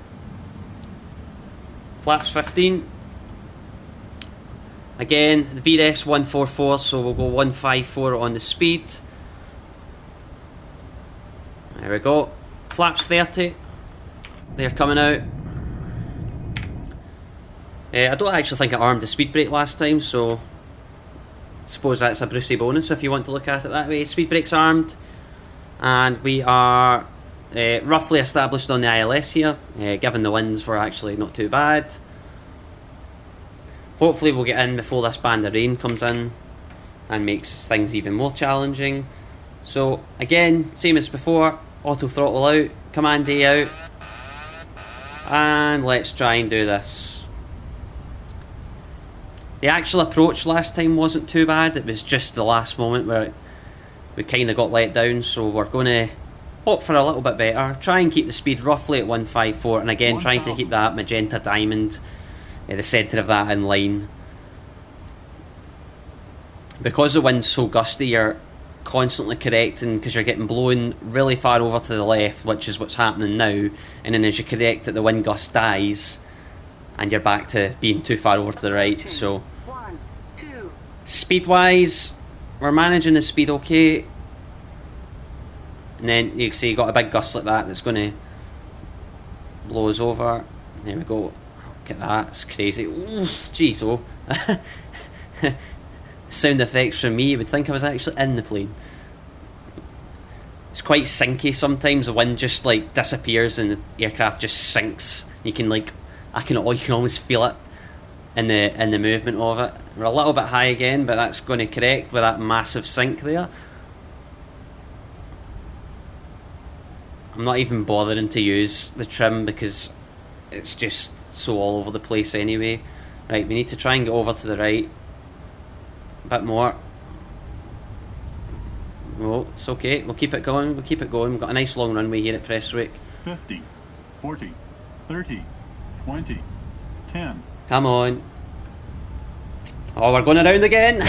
Flaps 15. Again, the VRS 144, so we'll go 154 on the speed. There we go. Flaps 30. They're coming out. I don't actually think I armed the speed brake last time, so I suppose that's a Brucey bonus if you want to look at it that way. Speed brake's armed, and we are roughly established on the ILS here. Given the winds, we're actually not too bad. Hopefully we'll get in before this band of rain comes in and makes things even more challenging. So again, same as before, auto throttle out, command A out, and let's try and do this. The actual approach last time wasn't too bad, it was just the last moment where we kind of got let down, so we're going to hope for a little bit better. Try and keep the speed roughly at 154, and again trying to keep that magenta diamond, the centre of that in line. Because the wind's so gusty, you're constantly correcting because you're getting blown really far over to the left, which is what's happening now, and then as you correct it, the wind gust dies and you're back to being too far over to the right. So speed wise, we're managing the speed okay, and then you can see you got a big gust like that that's going to blow us over. There we go. Look at that, it's crazy. Oof, jeez, oh. Sound effects from me, you would think I was actually in the plane. It's quite sinky sometimes, the wind just like disappears and the aircraft just sinks. You can like, you can almost feel it in the movement of it. We're a little bit high again, but that's going to correct with that massive sink there. I'm not even bothering to use the trim because it's just so all over the place anyway. Right, we need to try and get over to the right a bit more. Oh, it's okay, we'll keep it going, we'll keep it going. We've got a nice long runway here at Prestwick. 50, 40, 30, 20, 10. Come on. Oh, we're going around again.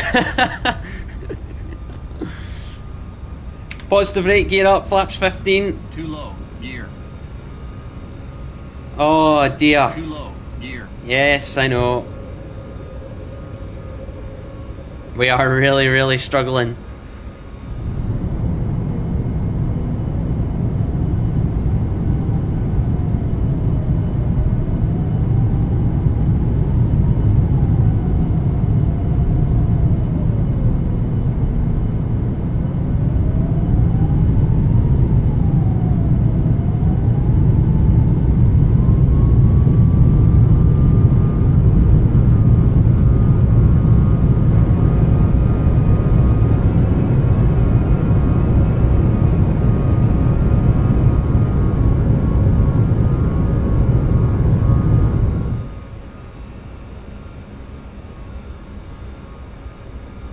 Positive rate, gear up, flaps 15. Too low, gear. Oh dear. Too low, gear. Yes, I know. We are really, really struggling.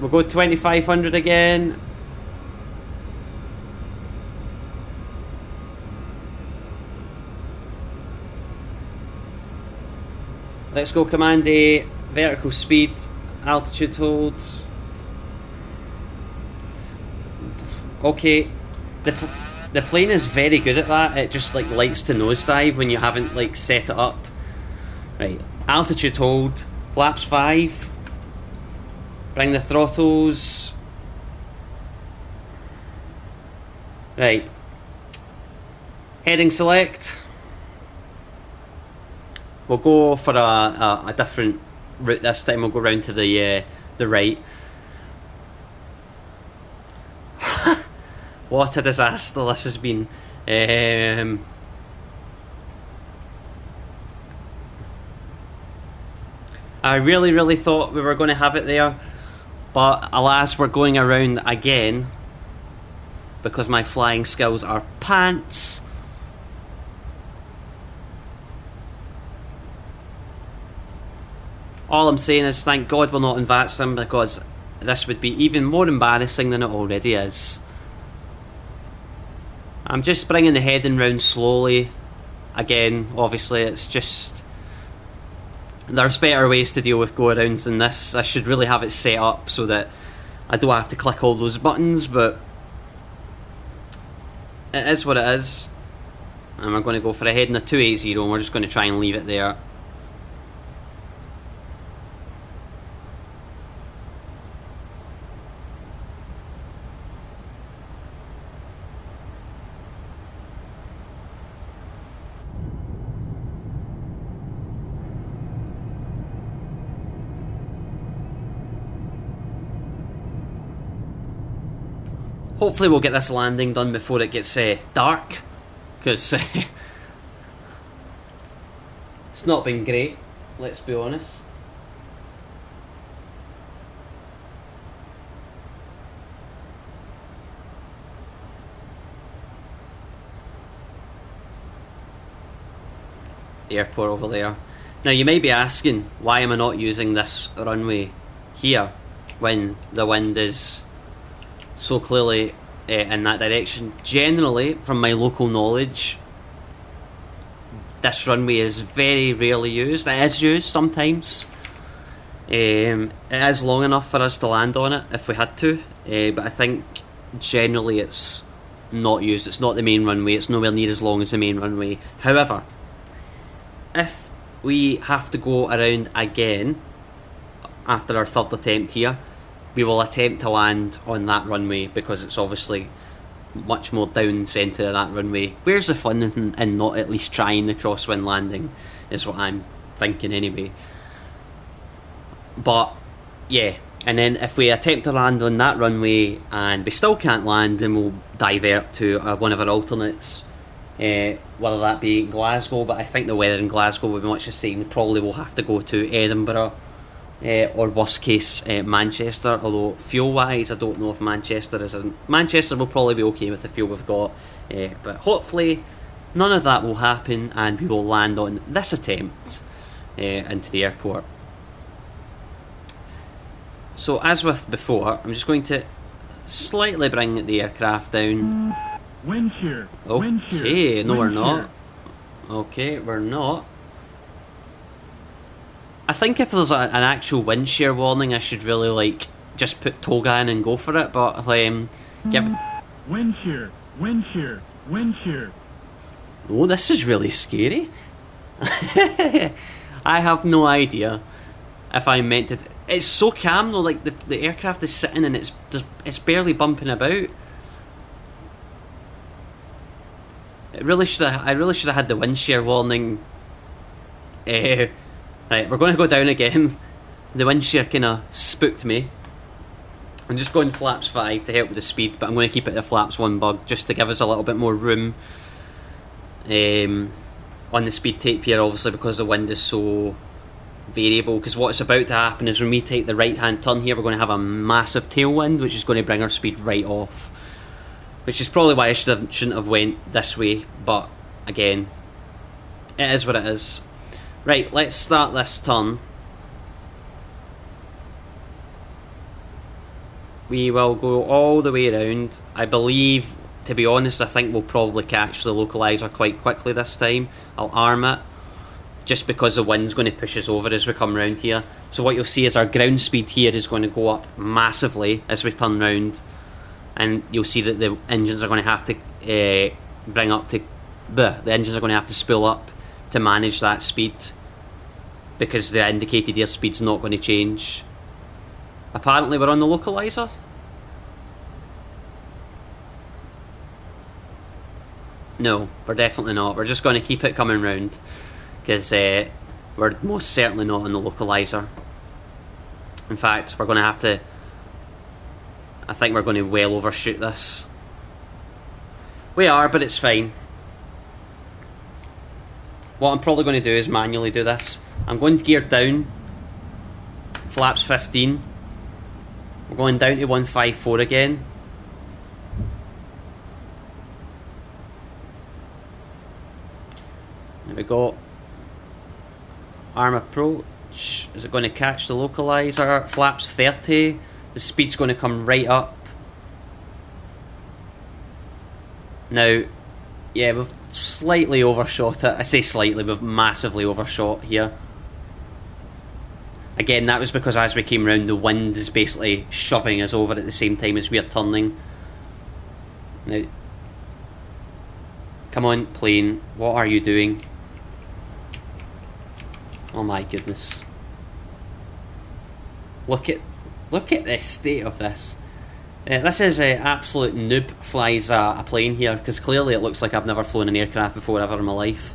We'll go 2500 again. Let's go command A, vertical speed, altitude holds. Okay, the plane is very good at that. It just like likes to nosedive when you haven't like set it up. Right, altitude hold, flaps 5. Bring the throttles Right. Heading select. We'll go for a different route this time. We'll go round to the right. What a disaster this has been. I really thought we were going to have it there, but alas, we're going around again because my flying skills are pants. All I'm saying is thank God we're not in VATSIM, because this would be even more embarrassing than it already is. I'm just bringing the heading round slowly. Again, obviously it's just... there's better ways to deal with go-arounds than this. I should really have it set up so that I don't have to click all those buttons, but it is what it is. And we're going to go for a heading of 280 and we're just going to try and leave it there. Hopefully we'll get this landing done before it gets dark, because it's not been great, let's be honest. The airport over there. Now you may be asking, why am I not using this runway here when the wind is so clearly in that direction? Generally, from my local knowledge, this runway is very rarely used. It is used sometimes. It is long enough for us to land on it if we had to, but I think generally it's not used. It's not the main runway. It's nowhere near as long as the main runway. However, if we have to go around again after our third attempt here, we will attempt to land on that runway because it's obviously much more down centre of that runway. Where's the fun in not at least trying the crosswind landing, is what I'm thinking anyway. But yeah, and then if we attempt to land on that runway and we still can't land, then we'll divert to one of our alternates, whether that be Glasgow, but I think the weather in Glasgow will be much the same. Probably we'll have to go to Edinburgh, or worst case Manchester, although fuel wise I don't know if Manchester is Manchester will probably be okay with the fuel we've got, but hopefully none of that will happen and we will land on this attempt into the airport. So as with before, I'm just going to slightly bring the aircraft down. Wind shear. Okay, no we're not. Okay, we're not. I think if there's an actual wind shear warning, I should really like just put toga in and go for it. But give. Wind shear. Oh, this is really scary. I have no idea if I'm meant to. It's so calm though. Like the aircraft is sitting and it's barely bumping about. I really should have had the wind shear warning. Right, we're going to go down again. The wind shear kind of spooked me. I'm just going flaps 5 to help with the speed, but I'm going to keep it at flaps 1 bug just to give us a little bit more room on the speed tape here, obviously because the wind is so variable. Because what's about to happen is when we take the right hand turn here, we're going to have a massive tailwind which is going to bring our speed right off, which is probably why I shouldn't have went this way, but again, it is what it is. Right, let's start this turn. We will go all the way around. I believe, to be honest, I think we'll probably catch the localizer quite quickly this time. I'll arm it, just because the wind's going to push us over as we come round here. So what you'll see is our ground speed here is going to go up massively as we turn round. And you'll see that the engines are going to have to bring up to... the engines are going to have to spool up to manage that speed, because the indicated airspeed's not going to change. Apparently we're on the localizer. No, we're definitely not. We're just going to keep it coming round, because we're most certainly not on the localizer. In fact, we're going to have to... I think we're going to well overshoot this. We are, but it's fine. What I'm probably going to do is manually do this. I'm going to gear down. Flaps 15. We're going down to 154 again. There we go. Arm approach. Is it going to catch the localizer? Flaps 30. The speed's going to come right up. Now, yeah, we've slightly overshot it. I say slightly, we've massively overshot here. Again, that was because as we came round, the wind is basically shoving us over at the same time as we are turning. Now, come on, plane. What are you doing? Oh my goodness. Look at the state of this. This is absolute noob flies a plane here, because clearly it looks like I've never flown an aircraft before ever in my life.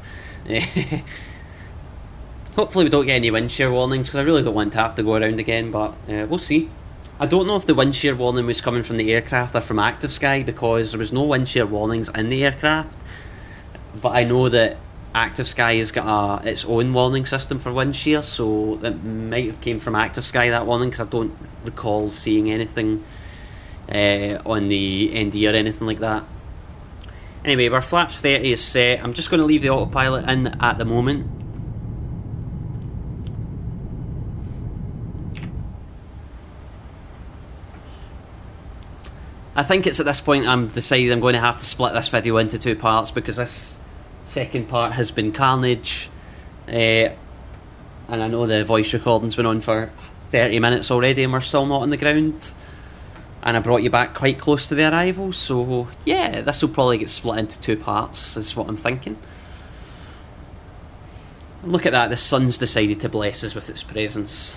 Hopefully we don't get any wind shear warnings, because I really don't want to have to go around again, but we'll see. I don't know if the wind shear warning was coming from the aircraft or from Active Sky, because there was no wind shear warnings in the aircraft, but I know that Active Sky has got its own warning system for wind shear, so it might have came from Active Sky, that warning, because I don't recall seeing anything on the ND or anything like that. Anyway, our flaps 30 is set. I'm just going to leave the autopilot in at the moment. I think it's at this point I'm decided I'm going to have to split this video into two parts, because this second part has been carnage, and I know the voice recording's been on for 30 minutes already and we're still not on the ground, and I brought you back quite close to the arrival, so yeah, this will probably get split into two parts is what I'm thinking. And look at that, the sun's decided to bless us with its presence.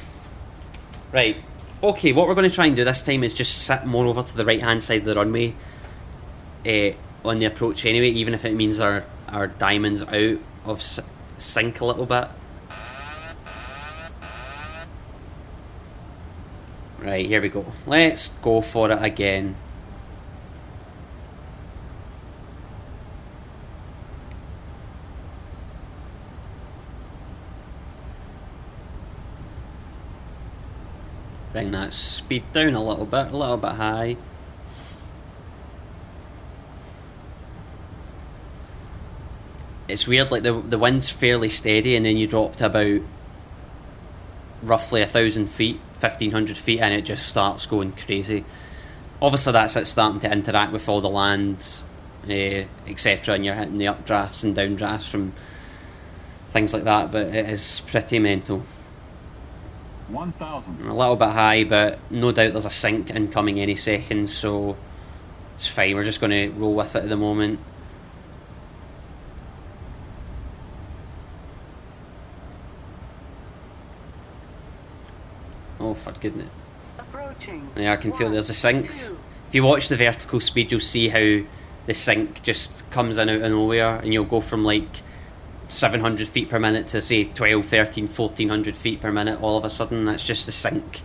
Right, okay, what we're going to try and do this time is just sit more over to the right hand side of the runway on the approach anyway, even if it means our diamond's out of sync a little bit. Right, here we go. Let's go for it again. Bring that speed down a little bit high. It's weird, like the wind's fairly steady and then you drop to about roughly 1,000 feet, 1,500 feet, and it just starts going crazy. Obviously that's it starting to interact with all the land, etc, and you're hitting the updrafts and downdrafts from things like that, but it is pretty mental. 1,000. A little bit high, but no doubt there's a sink incoming any second, so it's fine, we're just going to roll with it at the moment. Oh, for goodness. Approaching. Yeah, I can feel there's a sink. 2. If you watch the vertical speed, you'll see how the sink just comes in out of nowhere, and you'll go from like 700 feet per minute to say 12, 13, 1400 feet per minute all of a sudden. That's just the sink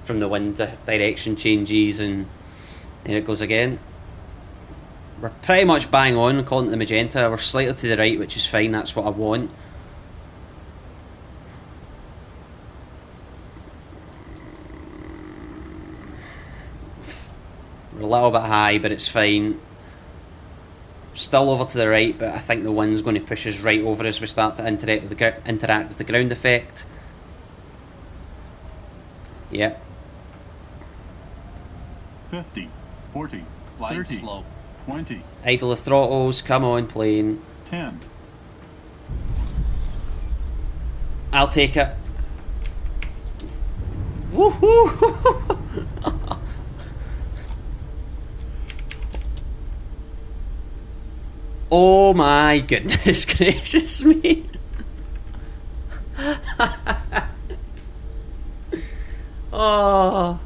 from the wind direction changes, and there it goes again. We're pretty much bang on according to the magenta. We're slightly to the right, which is fine, that's what I want. We're a little bit high, but it's fine. Still over to the right, but I think the wind's going to push us right over as we start to interact with the ground effect. Yep. 50, 40, Flying 30, slow. 20, Idle the throttles, come on plane. 10. I'll take it. Woohoo! Oh my goodness gracious me. Oh.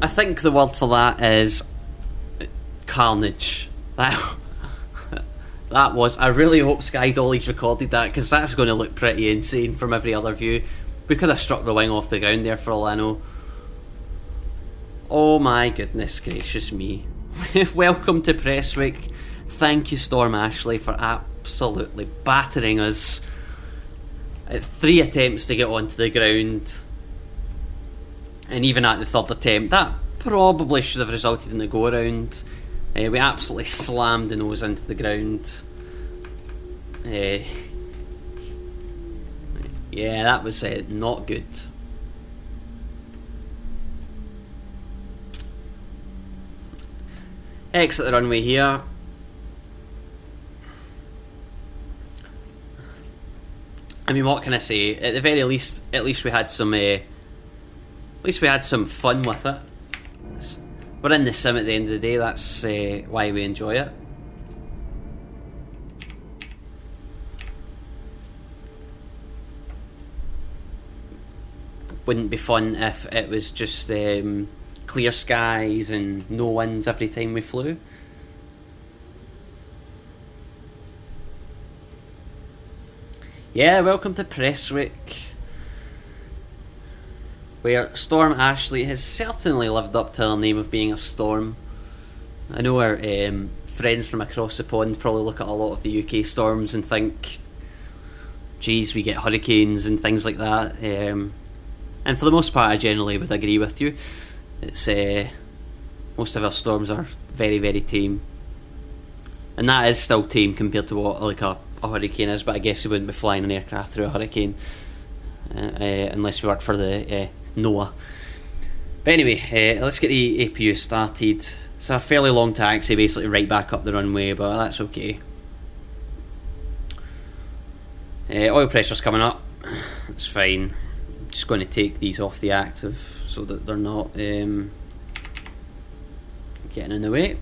I think the word for that is carnage. That was. I really hope SkyDolly's recorded that, because that's going to look pretty insane from every other view. We could have struck the wing off the ground there for all I know. Oh my goodness gracious me. Welcome to Prestwick. Thank you, Storm Ashley, for absolutely battering us at 3 attempts to get onto the ground. And even at the 3rd attempt, that probably should have resulted in the go-around. We absolutely slammed the nose into the ground. Yeah, that was not good. Exit the runway here. I mean, what can I say? At the very least, at least we had some fun with it. We're in the sim at the end of the day. That's why we enjoy it. Wouldn't be fun if it was just clear skies and no winds every time we flew. Yeah, welcome to Prestwick, where Storm Ashley has certainly lived up to her name of being a storm. I know our friends from across the pond probably look at a lot of the UK storms and think, geez, we get hurricanes and things like that. And for the most part, I generally would agree with you. It's most of our storms are very, very tame, and that is still tame compared to what like a hurricane is. But I guess we wouldn't be flying an aircraft through a hurricane unless we worked for the NOAA. But anyway, let's get the APU started. It's a fairly long taxi, basically right back up the runway, but that's okay. Oil pressure's coming up. It's fine. Just going to take these off the active so that they're not getting in the way.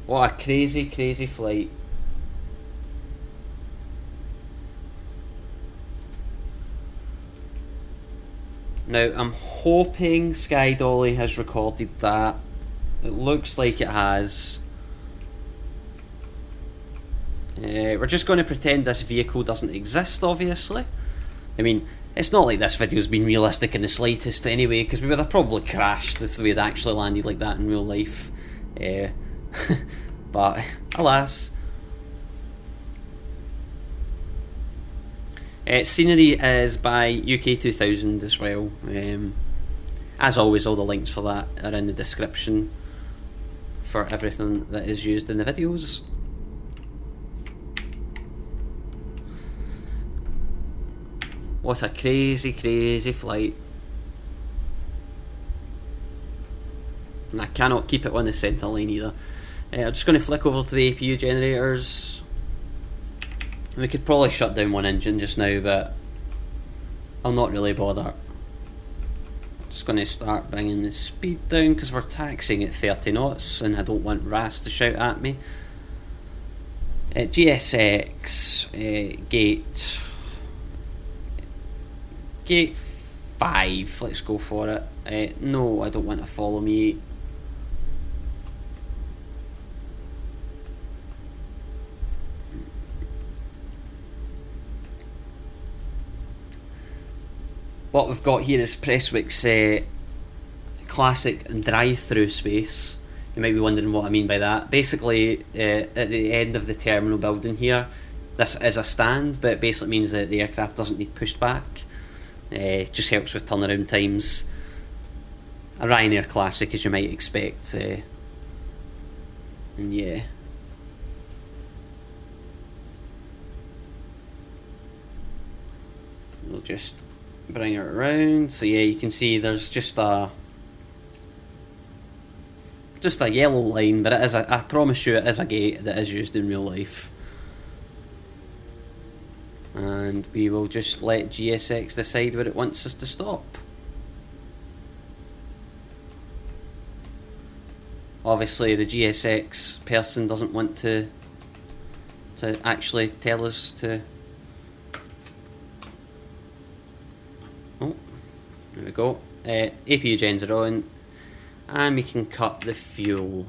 What a crazy, crazy flight. Now, I'm hoping SkyDolly has recorded that. It looks like it has. We're just going to pretend this vehicle doesn't exist, obviously. I mean, it's not like this video's been realistic in the slightest anyway, because we would have probably crashed if we had actually landed like that in real life. But, alas. Scenery is by UK 2000 as well. As always, all the links for that are in the description for everything that is used in the videos. What a crazy, crazy flight. And I cannot keep it on the centre line either. I'm just going to flick over to the APU generators. We could probably shut down one engine just now, but I'll not really bother. Just going to start bringing the speed down because we're taxiing at 30 knots and I don't want RAS to shout at me. GSX, Gate 5, let's go for it. No, I don't want to follow me. What we've got here is Prestwick's classic drive-through space. You might be wondering what I mean by that. Basically, at the end of the terminal building here, this is a stand, but it basically means that the aircraft doesn't need pushed back. It just helps with turnaround times. A Ryanair classic, as you might expect. And yeah. We'll just bring it around. So yeah, you can see there's just a yellow line, but it is I promise you it is a gate that is used in real life. And we will just let GSX decide where it wants us to stop. Obviously the GSX person doesn't want to actually tell us to Oh, there we go. APU gens are on, and we can cut the fuel.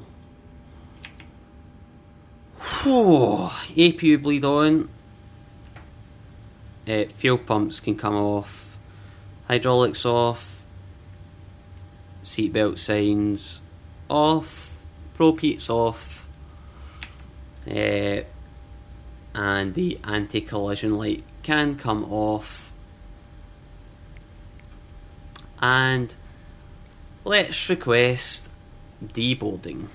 Whew, APU bleed on. Fuel pumps can come off. Hydraulics off. Seatbelt signs off. Probe heat's off. And the anti-collision light can come off. And let's request deboarding.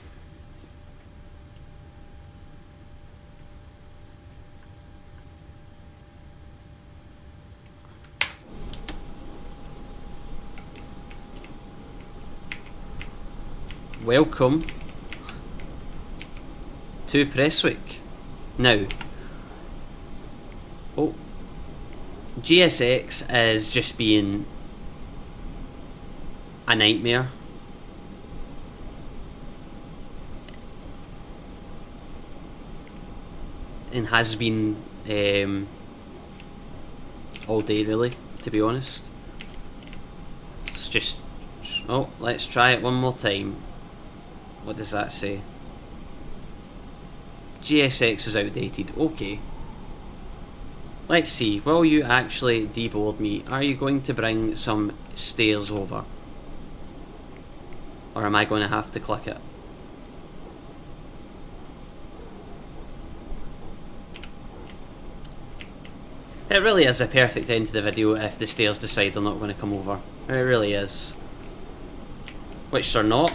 Welcome to Prestwick. Now, GSX is just being a nightmare. And has been all day, really, to be honest. It's just... oh, let's try it one more time. What does that say? GSX is outdated. Okay. Let's see. Will you actually deboard me? Are you going to bring some stairs over? Or am I going to have to click it? It really is a perfect end to the video if the stairs decide they're not going to come over. It really is. Which they're not.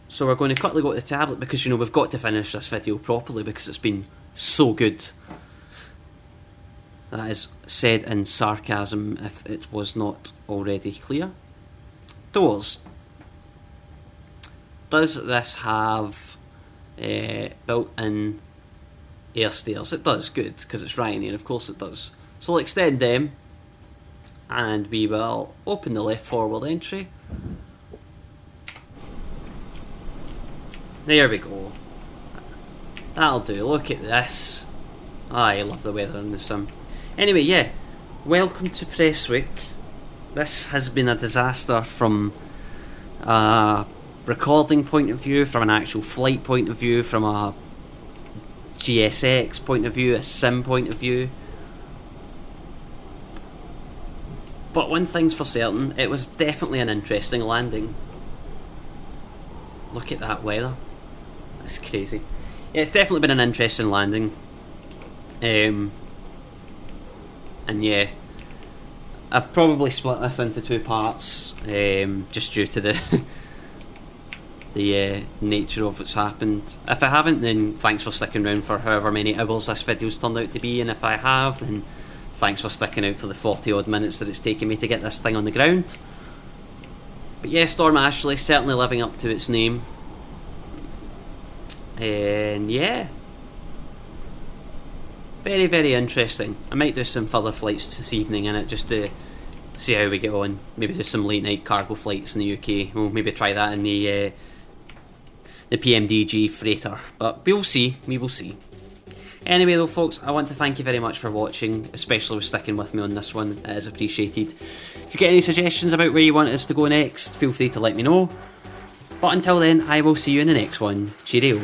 So we're going to quickly go to the tablet because, you know, we've got to finish this video properly because it's been so good. That is said in sarcasm if it was not already clear. Doors. Does this have built-in air stairs? It does, good, because it's Ryanair, of course it does. So we'll extend them and we will open the left forward entry. There we go. That'll do. Look at this. I love the weather in the sim. Anyway, yeah. Welcome to Prestwick. This has been a disaster from a recording point of view, from an actual flight point of view, from a GSX point of view, a sim point of view. But one thing's for certain, it was definitely an interesting landing. Look at that weather. That's crazy. Yeah, it's definitely been an interesting landing. And yeah, I've probably split this into two parts, just due to the the nature of what's happened. If I haven't, then thanks for sticking around for however many hours this video's turned out to be, and if I have, then thanks for sticking out for the 40 odd minutes that it's taken me to get this thing on the ground. But yeah, Storm Ashley certainly living up to its name. And yeah, very, very interesting. I might do some further flights this evening in it just to see how we get on. Maybe do some late night cargo flights in the UK. We'll maybe try that in the PMDG freighter, but we'll see. We will see. Anyway though folks, I want to thank you very much for watching, especially with sticking with me on this one. It is appreciated. If you get any suggestions about where you want us to go next, feel free to let me know. But until then, I will see you in the next one. Cheerio.